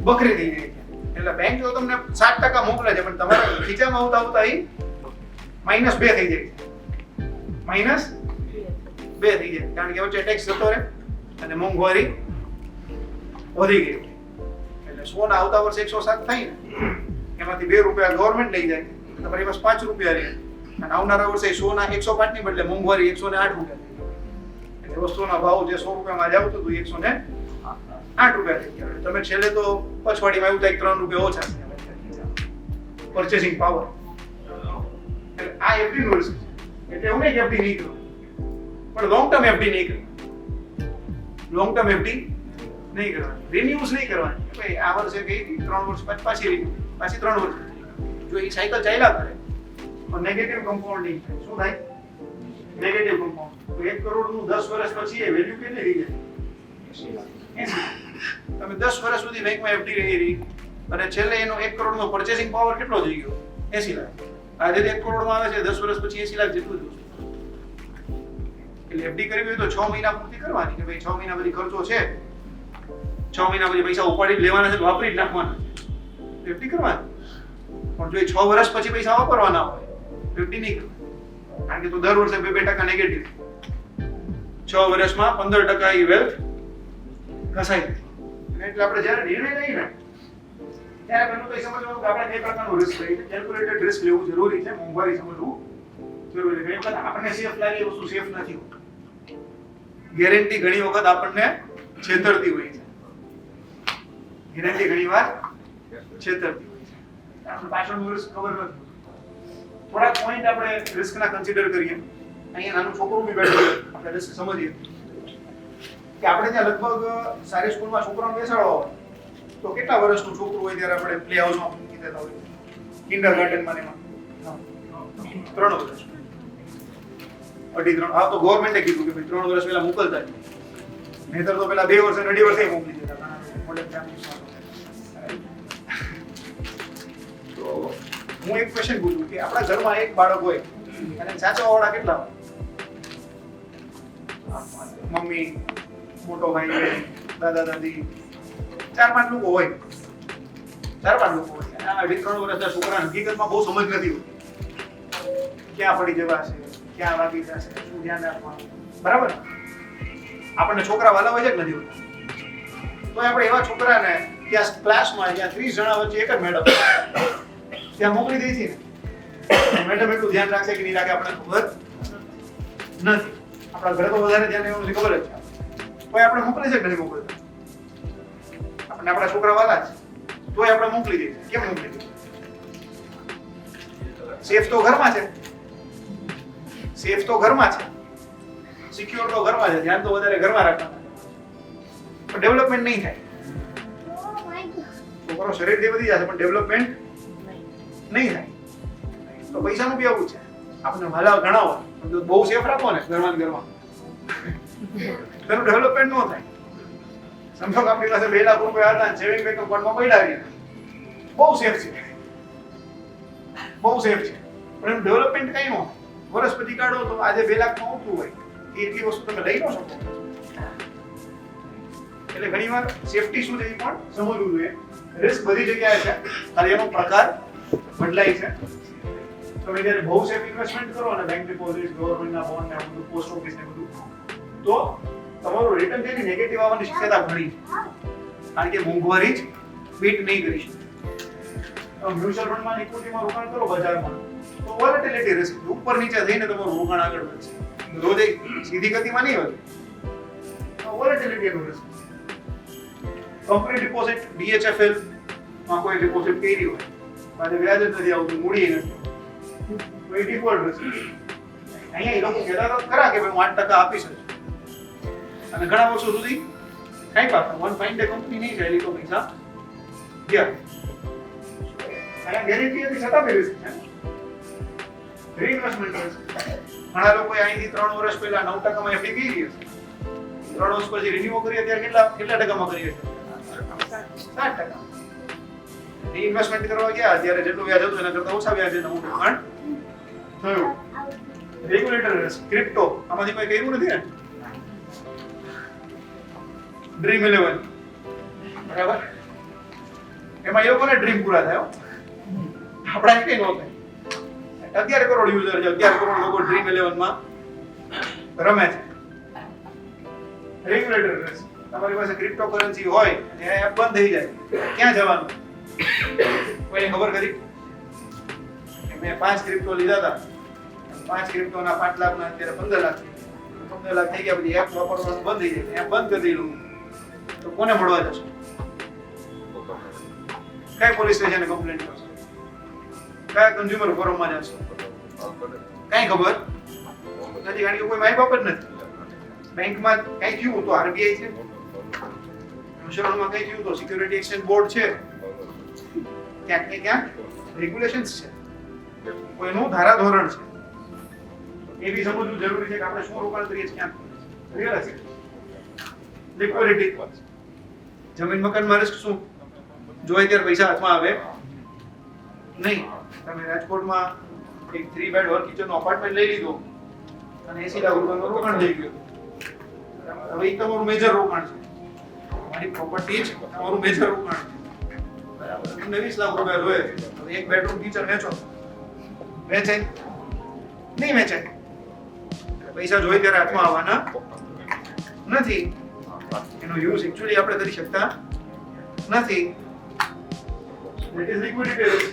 બકરી થઈ જાય છે. એટલે બેંક તો તમને 7% મોકલે છે પણ તમારા ખીચામાં આવતા -2 થઈ જાય છે. -2 થઈ જાય કારણ કે વચ્ચે ટેક્સ જતો રહે અને મોંઘવારી વધી ગઈ. એટલે સોના આવતા વર્ષે 107 થાય ને એમાંથી ₹2 ગવર્મેન્ટ લઈ જાય, તમારી પાસે ₹5 રહે અને આવનારા વર્ષે સોના 105 ની બદલે મોંઘવારી 108 રૂપિયા થઈ જાય. એટલે વસ્તુના ભાવ જે 100 રૂપિયામાં જ આવતું હતું 108 રૂપિયા થઈ ગયા. તમે છેલ્લે તો પછવાડીમાં એવું થાય ₹3 ઓછા છે પર્ચેસિંગ પાવર. એટલે આ એફડી નું રિસ્ક છે. એટલે એવું નહીં કે એફડી નહીં કરો પણ લોંગ ટર્મ એફડી નહીં કરવાની. લોંગ ટર્મ એફડી નહીં કરવાની, રિન્યુઅલ્સ નહીં કરવાની. ભાઈ આ વર્ષે ગઈ 3 વર્ષ પછી પાછી 3 વર્ષ જો એ સાયકલ ચાલ્યા કરે તો નેગેટિવ કમ્પાઉન્ડિંગ થાય. શું થાય? Negative compound. તો 1 કરોડ નું 10 વર્ષ પછી એ વેલ્યુ કેટલી રહી જાય? 80. તમે 10 વર્ષ સુધી બેંકમાં એફડી રહી અને છેલ્લે એનો 1 કરોડ નો પર્ચેસિંગ પાવર કેટલો થઈ ગયો? 80 લાખ. આજે 1 કરોડ માં આવે છે 10 વર્ષ પછી 80 લાખ જેટલું જ હશે. એટલે એફડી કરવી હોય તો 6 મહિના પૂરતી કરવાની કે ભાઈ 6 મહિના પછી ખર્ચો છે, 6 મહિના પછી પૈસા ઉપાડી લેવાના છે, વાપરી જ નાખવાના છે, એફડી કરવાની. પણ જો 6 વર્ષ પછી પૈસા વાપરવાના હોય એફડી નહીં કરવાની કારણ કે તો દર વર્ષે 2% નેગેટિવ. 6 વર્ષમાં 15% એ વેલ્થ ઘસાઈ જાય. એટલે આપણે જ્યારે નિર્ણય લઈએ ને ત્યારે પહેલું તો એ સમજવાનું કે આપણે કઈ પ્રકારનો રિસ્ક લઈએ, કેલ્ક્યુલેટેડ રિસ્ક લેવું જરૂરી છે. મોંઘવારી સમજવું જરૂરી છે. ઘણી વખત આપણને સેફ લાગે એ વસ્તુ સેફ નથી હોતી. ગેરંટી ઘણી વખત આપણને છેતરતી હોય છે. ગેરંટી ઘણીવાર છેતરતી હોય છે. આપણે પાછળનું રિસ્ક ખબર નથી. થોડાક પોઈન્ટ આપણે રિસ્કના કન્સિડર કરીએ. અહીંયા નાનું છોકરું બી બેઠું છે, આપણે રિસ્ક સમજીએ કે આપણે ત્યાં લગભગ સારી સ્કૂલમાં છોકરાઓને બેસાડવા હોય તો કેટલા વર્ષનું છોકરું હોય ત્યારે આપણે પ્લે હાઉસમાં મૂકી દેતા હોય, કિન્ડરગાર્ટનમાં ને એમાં 3 વર્ષ, 2.5-3. હા તો ગવર્મેન્ટે કીધું કે ભાઈ 3 વર્ષ પહેલા મોકલતા જ નહીં. નહીતર તો પેલા 2 વર્ષ અને 2.5 વર્ષે મોકલી દેતા ઘણા મોડેલ ફેમિલીમાં. તો હું એક ક્વેશ્ચન પૂછું કે આપણા ઘરમાં એક બાળક હોય અને સાચવવાવાળા કેટલા હોય? મમ્મી, મોટો ભાઈ, બહેન, દાદા દાદી, 4-5 લોકો હોય. 4-5 લોકો હોય. આ 2.5-3 વર્ષના છોકરાને હકીકતમાં બહુ સમજ નથી હોતી. ક્યાં પડી જવાશે, ક્યાં વાગી જશે, શું ધ્યાન રાખવાનું, બરાબર? આપણને છોકરા વાલા હોય છે કે નથી હોતા? તો આપણે એવા છોકરાને ત્યાં ક્લાસમાં જ્યાં 30 જણા વચ્ચે એક જ મેડમ ત્યાં મોકલી દઈ છે ને, મેડમ એટલું ધ્યાન રાખશે કે નહીં રાખે આપણે ખબર નથી. આપણા ઘરે તો વધારે ધ્યાન એવું ખબર જ છે. તોય આપણે મોકલી છે કે નથી મોકલતા? આપણને આપણા છોકરા વાલા છે તોય આપણે મોકલી દઈએ. કેમ મોકલી દઈએ? સેફ તો ઘરમાં છે, સેફ તો ઘરમાં છે, સિક્યોર તો ઘરમાં છે, ધ્યાન તો વધારે ઘરમાં રાખવાનું. પણ ડેવલપમેન્ટ નહીં થાય. છોકરો શરીરથી વધી જશે પણ ડેવલપમેન્ટ નહીં થાય. તો પૈસાનું બી આવું છે. આપણે વાલા ઘણા હોય પણ બહુ સેફ રાખો ને ઘરમાં તેનું ડેવલપમેન્ટ ન થાય. સમજો કે આપણી પાસે 2 લાખ રૂપિયા હતા સેવિંગ બેંક એકાઉન્ટમાં પડ્યા રહ્યા, બહુ સેફ છે, બહુ સેફ છે, પણ એનું ડેવલપમેન્ટ કઈ ન હોય. વર્ષ પછી કાઢો તો આજે 2 લાખમાં આવતું હોય એટલી વસ્તુ તમે લઈ ન શકો. એટલે ઘણીવાર સેફટી શું છે એ પણ સમજવું જોઈએ. રિસ્ક બધી જગ્યાએ છે, ખાલી એનો પ્રકાર બદલાય છે. તમે જ્યારે બહુ સેફ ઇન્વેસ્ટમેન્ટ કરો ને બેંક ડિપોઝિટ, ગવર્મેન્ટના બોન્ડ ને બધું, પોસ્ટ ઓફિસ ને બધું, તો તમારું રિટર્ન જેની નેગેટિવ આવવાની શક્યતા ઘણી છે. કારણ કે મોંઘવારી જ બીટ નહીં કરી શકે. મ્યુચ્યુઅલ ફંડમાં ઇક્વિટીમાં રોકાણ કરો બજારમાં તો વોલેટિલિટી રિસ્ક ઉપર નીચે થઈને તમારું રોકાણ આગળ વધશે. રોજ સીધી ગતિમાં નહીં વધે. વોલેટિલિટીનું રિસ્ક. કંપની ડિપોઝિટ DHFL માં કોઈ ડિપોઝિટ કરી હોય આજે વ્યાજ જ નથી આવતું, મૂડી નથી, તો એ ડિફોલ્ટ રિસ્ક. અહીંયા એ લોકો કહેતા તો ખરા કે ભાઈ હું 8% આપી શકું અને ઘણા વર્ષો સુધી કઈ પાછું વન ફાઇન ડે કંપની નહીં ચાલી તો પૈસા ગયા. અહીંયા ગેરંટી હતી છતાં બી રિસ્ક છે. રીઇન્વેસ્ટમેન્ટ કરે છે. ઘણા લોકો અહીંથી 3 વર્ષ પહેલા 9% માં એફડી કરી છે. 3 વર્ષ પછી રિન્યુ કરીએ ત્યારે કેટલા ટકામાં કરીએ છીએ? 7%. રીઇન્વેસ્ટમેન્ટ કરવા ગયા ત્યારે જેટલું વ્યાજ હતું એના કરતાં ઓછા વ્યાજે નવું રોકાણ થયું. રેગ્યુલેટર ક્રિપ્ટો આમાંથી કોઈ કર્યું નથી ને? ડ્રીમ 11 બરાબર, એમાં એ લોકોને ડ્રીમ પૂરા થાય હો. આપણા કઈ ન થાય. 11 કરોડ યુઝર છે, 11 કરોડ લોકો ડ્રીમ 11 માં રમે છે. રેગ્યુલેટર રિસ્ક, તમારી પાસે ક્રિપ્ટોકરન્સી હોય અને એ બંધ થઈ જાય, ક્યાં જવાનું? કોઈને ખબર કરી? મેં 5 ક્રિપ્ટો લીધા હતા, 5 ક્રિપ્ટોના 5 લાખના અત્યારે 15 લાખ 15 લાખ થઈ ગયા, પછી એપ વાપરવાનું બંધ થઈ જાય, એપ બંધ કરી દીધું તો કોને મળવા જશો? કઈ પોલીસ સ્ટેશને કમ્પ્લેન્ટ કરશો? કયા કન્ઝ્યુમર ફોરમમાં જશો? કઈ ખબર નથી, કારણ કે કોઈ માહિતી બાપ જ નથી. બેંકમાં કઈ થયું તો આરબીઆઈ છે, ઇન્સ્યોરન્સમાં કઈ થયું તો સિક્યુરિટી એક્સચેન્જ બોર્ડ છે, ક્યાંક ને ક્યાંક રેગ્યુલેશન્સ છે, કોઈનું ધારાધોરણ છે. એ બી સમજવું જરૂરી છે કે આપણે શું રોકાણ કરીએ છીએ, ક્યાં રિયલ એસ્ટેટ, લિક્વિડિટી, જમીન મકાનમાં રિસ્ક શું? જોઈએ ત્યારે પૈસા હાથમાં આવે નહીં. તમે રાજકોટમાં એક 3 બેડ ઓર કિચનનો અપાર્ટમેન્ટ લઈ લીધો અને 80 લાખ રૂપિયાનું રોકાણ થઈ ગયું. હવે એ તમારું મેજર રોકાણ છે, તમારી પ્રોપર્ટી જ તમારું મેજર રોકાણ છે. બરાબર, તમને 20 લાખ રૂપિયા જોઈએ, હવે એક બેડરૂમ કિચન વેચો, વેચાય નહીં? વેચાય. પૈસા જોઈએ ત્યારે હાથમાં આવવાના નથી. એનો યુઝ એકચ્યુઅલી આપણે કરી શકતા નથી. That is liquidity risk.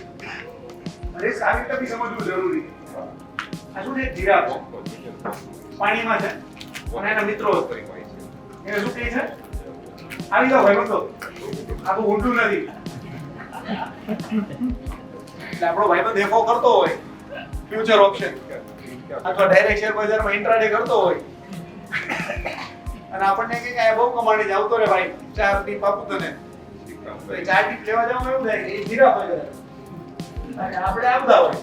અરે સારી રીતે બી સમજવું જરૂરી છે. આ શું છે? જીરાફ છે, પાણીમાં છે અને એના મિત્રો એને શું કહે છે? આવી જાઓ ભાઈ બંધો, આ બહુ ઊંડું નથી. એટલે આપણો ભાઈબંધ દેખો કરતો હોય ફ્યુચર ઓપ્શન અથવા ડાયરેક્ટ શેર બજારમાં ઇન્ટ્રાડે કરતો હોય અને આપણને કહે કે આ બહુ કમાણી આવતો રે ભાઈ, 4 ટીપ આપું તને. 4 ટીપ લેવા જાવ એવું થાય કે એ જીરાફ હોય અને આપણે આવતા હોય,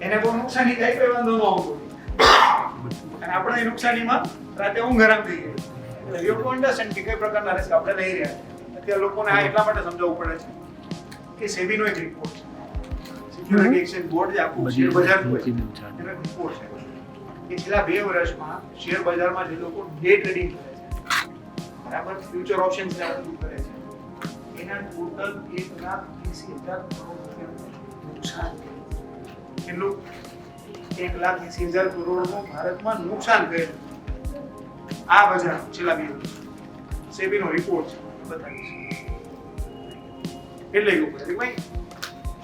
એને બહુ નુકસાની થાય કોઈ વાંધો ન આવતો અને આપણે એ નુકસાનીમાં રાતે ઊંઘ હરામ થઈ ગઈ. એટલે યુ ટુ અન્ડરસ્ટેન્ડ કે કઈ પ્રકારના રિસ્ક આપણે લઈ રહ્યા છીએ. અત્યારે લોકોને આ એટલા માટે સમજાવવું પડે છે કે સેબીનો એક રિપોર્ટ છે, સિક્યુરિટી એક્સચેન્જ બોર્ડ જે આખું શેર બજાર હોય એનો રિપોર્ટ છે કે છેલ્લા 2 વર્ષમાં શેર બજારમાં જે લોકો ડે ટ્રેડિંગ કરે છે, બરાબર, ફ્યુચર ઓપ્શન્સ ને બધું કરે છે, એના ટોટલ 1,80,000 કરોડ રૂપિયાનું નુકસાન. કેટલું? 1,80,000 કરોડનું ભારતમાં નુકસાન થયેલું આ બજાર છેલ્લા 2 વર્ષ. સેબીનો રિપોર્ટ છે, બતાવીશ. એટલે એવું કહે ભાઈ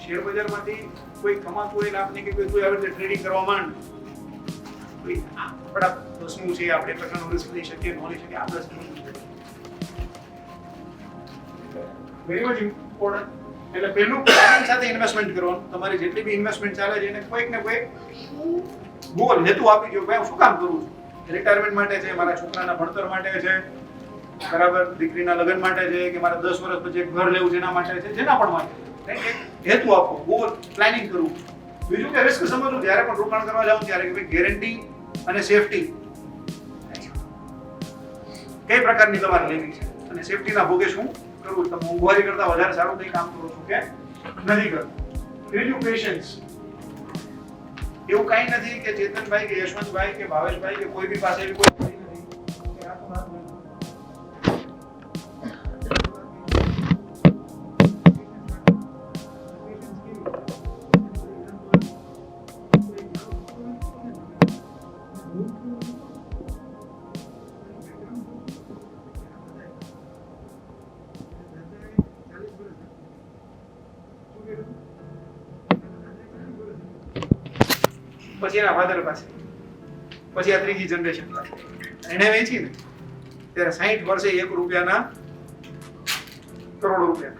શેર બજારમાંથી કોઈ કમાતું હોય આપને કે કોઈ આવી રીતે ટ્રેડિંગ કરવા માંડ, આપણા દસમું છે, આપણે પ્રકારનું રિસ્ક લઈ શકીએ, ન લઈ શકીએ, આપણે વેરી મચ ઇમ્પોર્ટન્ટ. એટલે પહેલું પ્લાનિંગ સાથે ઇન્વેસ્ટમેન્ટ કરવાનું. તમારી જેટલી બી ઇન્વેસ્ટમેન્ટ ચાલે છે એને કોઈક ને કોઈક ગોલ હેતુ આપી દો. ભાઈ હું શું કામ કરું છું? રિટાયરમેન્ટ માટે છે, મારા છોકરાના ભણતર માટે છે, બરાબર, દીકરીના લગ્ન માટે છે, કે મારે 10 વર્ષ પછી એક ઘર લેવું છે એના માટે છે, જેના પણ માટે હેતુ આપો, ગોલ, પ્લાનિંગ કરવું. બીજું કે રિસ્ક સમજવું. જ્યારે પણ રોકાણ કરવા જાવ ત્યારે કે ભાઈ ગેરંટી અને સેફટી કઈ પ્રકારની તમારે લેવી છે અને સેફટીના ભોગે શું કરવું. તમે મોંઘવારી કરતા વધારે સારું કંઈ કામ કરો છો કે નથી કરતું. ત્રીજું પેશન્સ. એવું કાંઈ નથી કે ચેતનભાઈ કે યશવંતભાઈ કે ભાવેશભાઈ કે કોઈ બી પાસે એવી કોઈ નથી કે રાતોરાત પછી એના ફાધર પાસે, પછી આ ત્રીજી જનરેશન પાસે એને વેચી ને ત્યારે 60 વર્ષે 1 રૂપિયાના કરોડો રૂપિયા.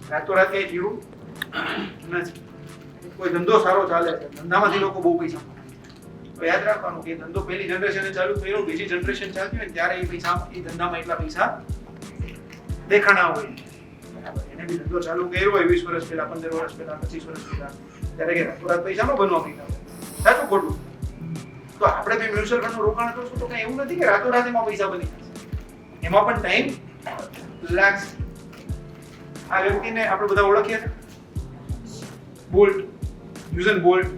રાતોરાત કઈ થયું નથી. કોઈ ધંધો સારો ચાલે છે, ધંધામાંથી લોકો બહુ પૈસા કમાય. તો યાદ રાખવાનું કે ધંધો પહેલી જનરેશને ચાલુ કર્યો, બીજી જનરેશન ચાલતી હોય ત્યારે એ પૈસા, એ ધંધામાં એટલા પૈસા દેખાણા હોય. બરાબર, એને બી ધંધો ચાલુ કર્યો હોય 20 વર્ષ પહેલા, 15 વર્ષ પહેલા, 25 વર્ષ પહેલા, ત્યારે કે રાતોરાત પૈસા ન બનવા માંડ્યા. સાચું ખોટું? તો આપણે બી મ્યુચ્યુઅલ ફંડનું રોકાણ કરશું તો કઈ એવું નથી કે રાતોરાત એમાં પૈસા બની જશે. એમાં પણ ટાઈમ લાગશે. આ વ્યક્તિને આપણે બધા ઓળખીએ છીએ, બોલ્ટ, યુઝન બોલ્ટ,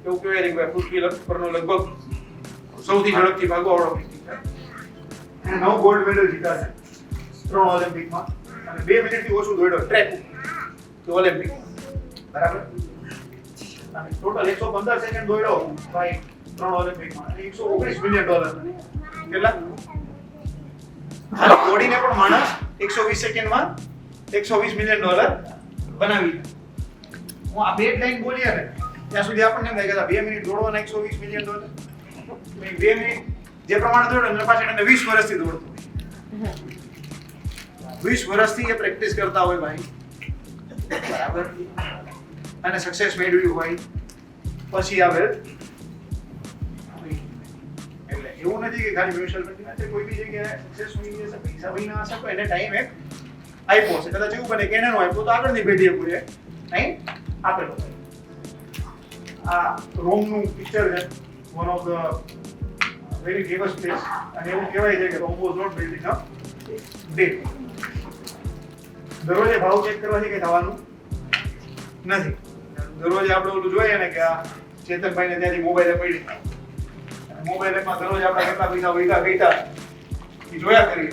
એવું કહેવાય કે ભાઈ પૃથ્વી પરનો લગભગ સૌથી ઝડપથી ભાગવાવાળો વ્યક્તિ છે. એને 9 ગોલ્ડ મેડલ જીત્યા છે 3 ઓલિમ્પિકમાં અને 2 મિનિટથી ઓછું દોડ્યો ટ્રેક તો ઓલિમ્પિકમાં, બરાબર. અને ટોટલ 115 સેકન્ડ દોડ્યો ભાઈ 3 ઓલિમ્પિકમાં અને $119 મિલિયન. કેટલા? ખાલી દોડીને પણ માણસ 120 સેકન્ડમાં $120 મિલિયન બનાવી દે. હું આ બે લાઈન બોલ્યા ને ત્યાં સુધી આપણને એમ લાગે કે 2 મિનિટ દોડવાના $120 મિલિયન. 2 મિનિટ જે પ્રમાણે દોડ્યો એના પાછળ એને 20 વર્ષથી દોડતો હોય. 20 વર્ષથી એ પ્રેક્ટિસ કરતા હોય ભાઈ, બરાબર, અને સક્સેસ મેળવ્યું હોય પછી આવે. એટલે એવું નથી કે ખાલી મ્યુચ્યુઅલ ફંડમાં છે, કોઈ બી જગ્યાએ સક્સેસ મળી જશે, પૈસા બી ના હશે તો એને ટાઈમ એક આપ્યો છે. કદાચ એવું બને કે એને નો આપ્યો તો આગળની પેઢીએ પૂરે ટાઈમ આપેલો હોય. આ રોમનું પિક્ચર છે, one of the very famous place, અને એવું કહેવાય છે કે Rome was not built in a day. દરરોજે ભાવ ચેક કરવાથી કંઈ થવાનું નથી. દરરોજ આપણે ઓલું જોઈએ ને કે આ ચેતનભાઈને ત્યાંથી મોબાઈલે પડી અને મોબાઈલમાં દરરોજ આપણે કેટલા પૈસા વધ્યા ગઈતા એ જોયા કરીએ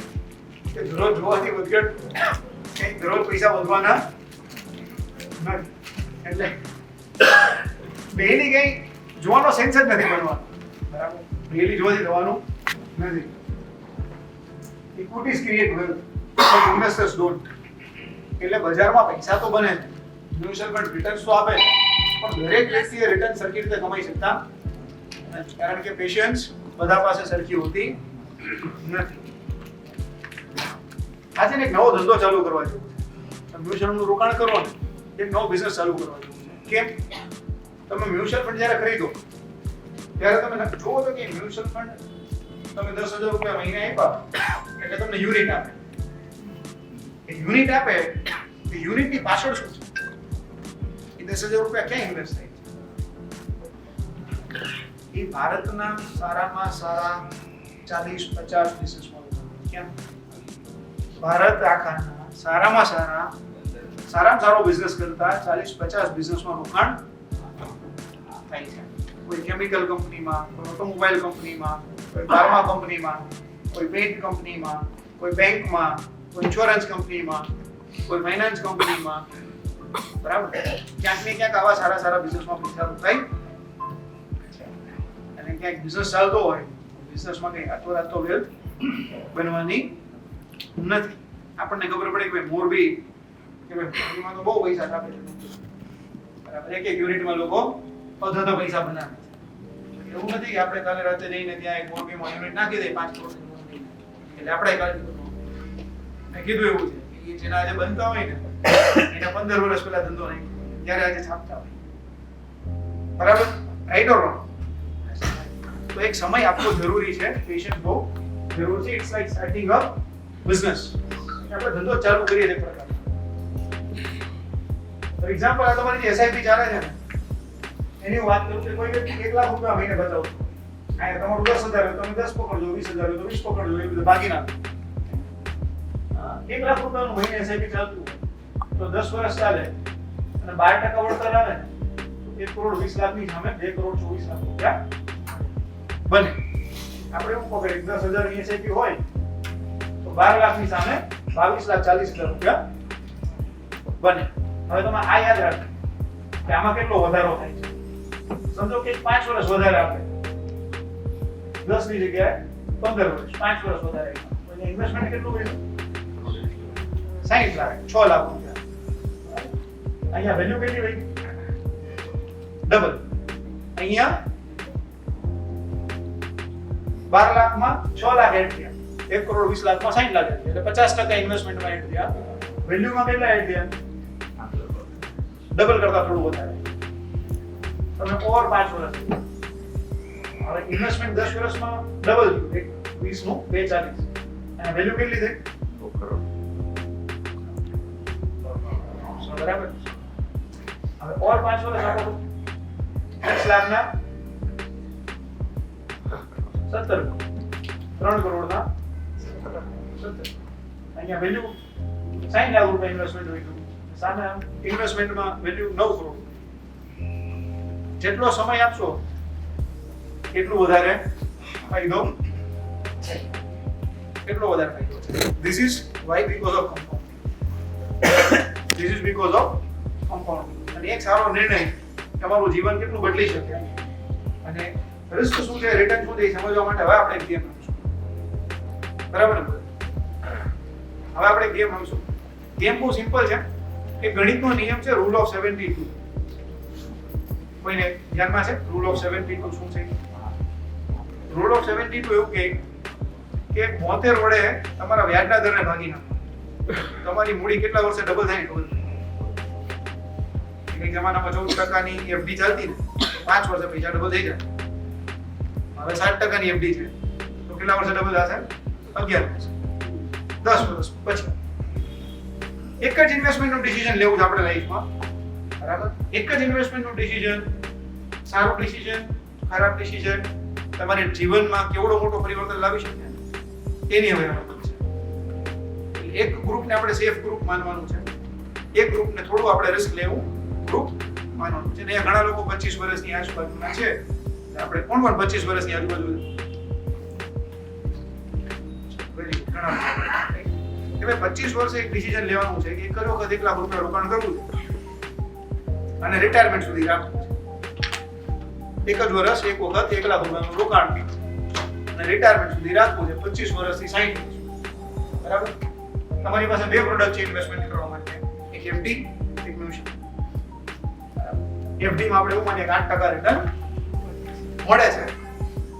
કે દરરોજ જોવાથી વધઘટ કંઈ દરરોજ પૈસા વધવાના નથી. એટલે ડેઈલી કંઈ જોવાનો સેન્સ જ નથી બનવાનો, બરાબર. ડેઈલી જોવાથી થવાનું નથી. Equities create wealth, but investors don't. એટલે બજારમાં પૈસા તો બને છે, મ્યુચ્યુઅલ ફંડ રિટર્ન્સ તો આપે છે, પણ દરેક વ્યક્તિએ રિટર્ન સરખી રીતે કમાઈ શકતા નથી, કારણ કે પેશન્સ બધા પાસે સરખી હોતી નથી. આજે એક નવો ધંધો ચાલુ કરવા જેવો છે. મ્યુચ્યુઅલનું રોકાણ કરો ને, એક નવો બિઝનેસ ચાલુ કરવા જેવો છે. કેમ? તમે મ્યુચ્યુઅલ ફંડ જ્યારે ખરીદો ત્યારે તમે જોવો તો કે મ્યુચ્યુઅલ ફંડ તમે 10,000 રૂપિયા મહિને આપ્યા એટલે તમને યુનિટ આપે. યુનિટ આપે તો યુનિટની પાછળ શું છે? એ 10,000 રૂપિયા ક્યાં ઇન્વેસ્ટ થાય છે? એ ભારતના સારામાં સારા 40-50 બિઝનેસમાં કેમ? ભારત આખાના સારામાં સારો બિઝનેસ કરતા 40-50 બિઝનેસમાં રોકાણ થાય છે. કોઈ કેમિકલ કંપનીમાં, કોઈ ઓટોમોબાઈલ કંપનીમાં, કોઈ ફાર્મા કંપનીમાં, કોઈ પેન્ટ કંપનીમાં, કોઈ બેંકમાં, કોઈ ઇન્સ્યોરન્સ કંપનીમાં, કોઈ ફાઇનાન્સ કંપનીમાં, બરાબર. ક્યાંક ને ક્યાંક આવા સારા બિઝનેસમાં પૈસા રોકાય અને ક્યાંક બિઝનેસ ચાલતો હોય બિઝનેસમાં કંઈ રાતોરાત તો વેલ્થ બનવાની નથી. આપણને ખબર પડે કે ભાઈ મોરબી કે ભાઈ મોરબીમાં તો બહુ પૈસા છાપે છે, બરાબર. એક યુનિટમાં લોકો અધધા પૈસા બનાવે છે. એવું નથી કે આપણે કાલે રાતે જઈને ત્યાં એક મોરબીમાં યુનિટ નાખી દઈએ 5 કરોડ એટલે આપણે કાઢી દો. મેં કીધું એવું છે કે જેના આજે બનતા હોય ને એને 15 વર્ષ પહેલા ધંધો નાખ્યો ત્યારે આજે છાપતા હોય, બરાબર. Right or wrong? તો એક સમય આપવો જરૂરી છે, પેશન્સ બહુ જરૂર છે. It's like starting a business. આપણે ધંધો ચાલુ કરીએ એક પ્રકાર. ફોર એક્ઝામ્પલ આ તમારી જે એસઆઈપી ચાલે છે ને એની વાત કરું કે કોઈ વ્યક્તિ 1 લાખ રૂપિયા મહિને બચાવતો આ તમારું 10,000 હોય તમે 10 પકડજો, 20,000 હોય તો 20 પકડજો, એ બધું ભાગી નાખો. 1 લાખ રૂપિયાનું મહિને એસઆઈપી ચાલતું તો 10 વર્ષ ચાલે અને 12% વળતર આવે તો 1 કરોડ 20 લાખની સામે 2 કરોડ 24 લાખ રૂપિયા બને. આપણે એવું પકડીએ 10,000 ની એસઆઈપી હોય તો 12 લાખની સામે 22,40,000 રૂપિયા બને. હવે તમે આ યાદ રાખો કે આમાં કેટલો વધારો થાય છે. સમજો કે 5 વર્ષ વધારે આપે, 10 ની જગ્યાએ 15 વર્ષ, 5 વર્ષ વધારે તો ઇન્વેસ્ટમેન્ટ કેટલું કર્યું? 60 લાખ, 6 લાખ રૂપિયા. અહીંયા વેલ્યુ કેટલી રહી? ડબલ. અહીંયા 12 લાખમાં 6 લાખ એડ થયા, 1 કરોડ 20 લાખમાં 60 લાખ એડ થયા, એટલે 50% ઇન્વેસ્ટમેન્ટમાં એડ થયા. વેલ્યુમાં કેટલા એડ થયા? ડબલ કરતા થોડું વધારે. તમે ઓવર 5 વર્ષ, હવે ઇન્વેસ્ટમેન્ટ 10 વર્ષમાં ડબલ થયું, 20 નું 240, અને વેલ્યુ કેટલી થઈ? 2 કરોડ. બરાબર. હવે ઓર 5 વર્ષ આપો 10 લાખના 17 3 કરોડના 17 અહીંયા વેલ્યુ 60 લાખ રૂપિયા ઇન્વેસ્ટમેન્ટ હોય તો સામે ઇન્વેસ્ટમેન્ટમાં વેલ્યુ 9 કરોડ. જેટલો સમય આપશો એટલું વધારે ફાયદો છે. કેટલો વધારે ફાયદો છે. This is why because of compound. This is because of compound. અને એક સારો નિર્ણય તમારું જીવન કેટલું બદલી શકે અને રિસ્ક શું છે, રિટર્ન શું છે એ સમજવા માટે હવે આપણે એક ગેમ રમીશું. બરાબર ને? હવે આપણે એક ગેમ રમીશું. ગેમ બહુ સિમ્પલ છે. એક ગણિતનો નિયમ છે રૂલ ઓફ 72. કોઈને ધ્યાનમાં છે રૂલ ઓફ 72 શું છે? રૂલ ઓફ 72 એવું કહે કે 72 વડે તમારા વ્યાજના દરને ભાગી નાખો. તમારી મૂડી કેટલા વર્ષે ડબલ થાય ખબર? એક જમાનામાં 14% એફડી ચાલતી ને 5 વર્ષે પૈસા ડબલ થઈ જાય. હવે 7% એફડી છે તો કેટલા વર્ષે ડબલ થશે? 11 વર્ષ. 10 વર્ષ પછી એક જ ઇન્વેસ્ટમેન્ટનું ડિસિઝન લેવું છે આપણે લાઈફમાં. બરાબર? એક જ ઇન્વેસ્ટમેન્ટનું ડિસિઝન, સારું ડિસિઝન, ખરાબ ડિસિઝન તમારા જીવનમાં કેવડો મોટો પરિવર્તન લાવી શકે એની હવે વાત છે. એક ગ્રુપને આપણે સેફ ગ્રુપ માનવાનું છે, એક ગ્રુપને થોડું આપણે રિસ્ક લેવું ગ્રુપ માનવાનું છે. ને ઘણા લોકો 25 વર્ષની આજુબાજુના છે. આપણે કોણ 25 વર્ષની આજુબાજુ ઘણા હવે 25 વર્ષે એક ડિસિઝન લેવાનું છે કે એક જ વખત 1 લાખ રૂપિયા રોકાણ કરવું છે અને રિટાયરમેન્ટ સુધી રાખવું છે. એક જ વર્ષ એક વખત 1 લાખ રૂપિયાનું રોકાણ અને રિટાયરમેન્ટ સુધી રાખવું છે 25 વર્ષથી 60 વર્ષ. બરાબર? તમારી પાસે બે પ્રોડક્ટ છે ઇન્વેસ્ટમેન્ટ કરવા માટે, એક એફડી, એક મ્યુચ્યુઅલ. એફડી માં આપણે એવું માનીએ કે 8% રિટર્ન મળે છે.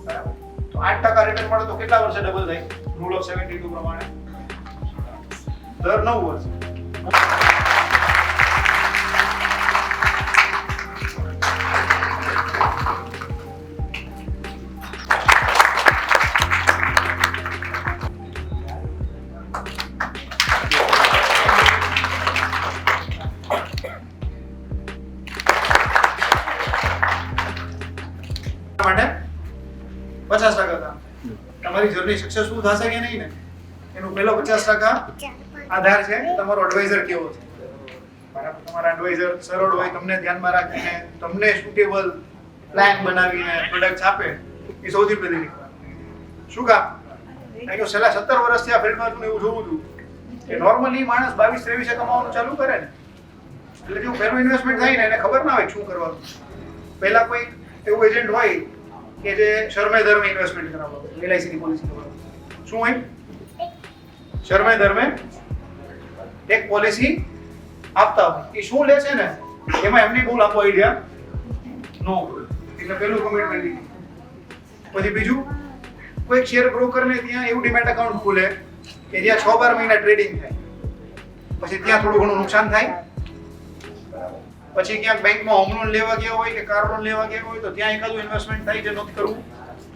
બરાબર? તો 8% રિટર્ન મળે તો કેટલા વર્ષે ડબલ થાય? રૂલ ઓફ 72 પ્રમાણે દર 9 વર્ષ. માટે 50% કામ. તમારી જર્ની સક્સેસફુલ થશે કે નહીં ને એનું પહેલો 50% આધાર છે તમારો એડવાઇઝર કેવો છે. બરાબર? તમારા એડવાઇઝર સરળ હોય, તમને ધ્યાનમાં રાખીને તમને સુટેબલ પ્લાન બનાવીને પ્રોડક્ટ્સ આપે એ સૌથી પહેલી રીત. શું કામ? કારણ કે છેલ્લા 17 વર્ષથી આ ફિલ્ડમાં એવું જોઉં છું કે નોર્મલી માણસ 22-23 કમાવાનું ચાલુ કરે ને એટલે જો પહેલું ઇન્વેસ્ટમેન્ટ થાય ને એને ખબર ના હોય શું કરવાનું. પહેલા કોઈ એવું એજન્ટ હોય કે જે શરમે ધર્મે ઇન્વેસ્ટમેન્ટ કરાવતો હોય, LIC ની પોલિસી કરાવતો. શું હોય? શરમે ધર્મે એક પોલિસી આપતા હોય. એ શું લે છે ને એમાં એમની બહુ લાંબો આઈડિયા નો હોય. એટલે પહેલું કમિટમેન્ટ લીધી. પછી બીજું કોઈ શેર બ્રોકરને ત્યાં એવું ડીમેટ એકાઉન્ટ ખોલે કે જ્યાં 6-12 મહિના ટ્રેડિંગ થાય. પછી ત્યાં થોડું ઘણું નુકસાન થાય. પછી ક્યાંક બેંકમાં હોમ લોન લેવા ગયા હોય કે કાર લોન લેવા ગયા હોય તો ત્યાં એકાદું ઇન્વેસ્ટમેન્ટ થાય જે નથી કરવું,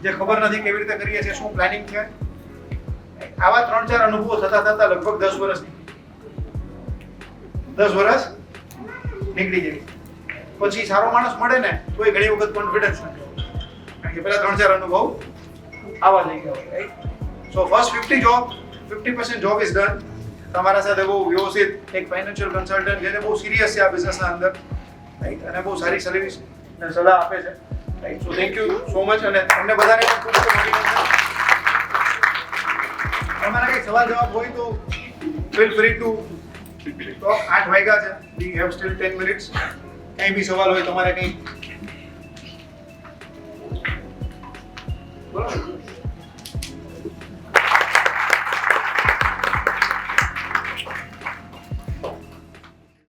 જે ખબર નથી કેવી રીતે કરીએ છીએ, શું પ્લાનિંગ છે. આવા 3-4 અનુભવો થતા લગભગ 10 વર્ષ નીકળી જાય. પછી સારો માણસ મળે ને તો ઘણી વખત કોન્ફિડન્સ નથી, કારણ કે પેલા 3-4 અનુભવ આવા લઈ ગયા હોય. Right? So first 50% job is done. તમારા સાથે બહુ વ્યવસ્થિત એક ફાઇનાન્શિયલ કન્સલ્ટન્ટ જેને બહુ સિરિયસ છે આ બિઝનેસના અંદર, રાઈટ, અને બહુ સારી સર્વિસ અને સલાહ આપે છે. Right? So thank you so much. અને તમને બધાને ખૂબ ખૂબ મોટિવેશન. તમારા કંઈ સવાલ જવાબ હોય તો ફીલ ફ્રી ટુ ટોક. 8 વાગ્યા છે. We have steel 10 minutes. કંઈ બી સવાલ હોય તમારે કંઈ બોલો.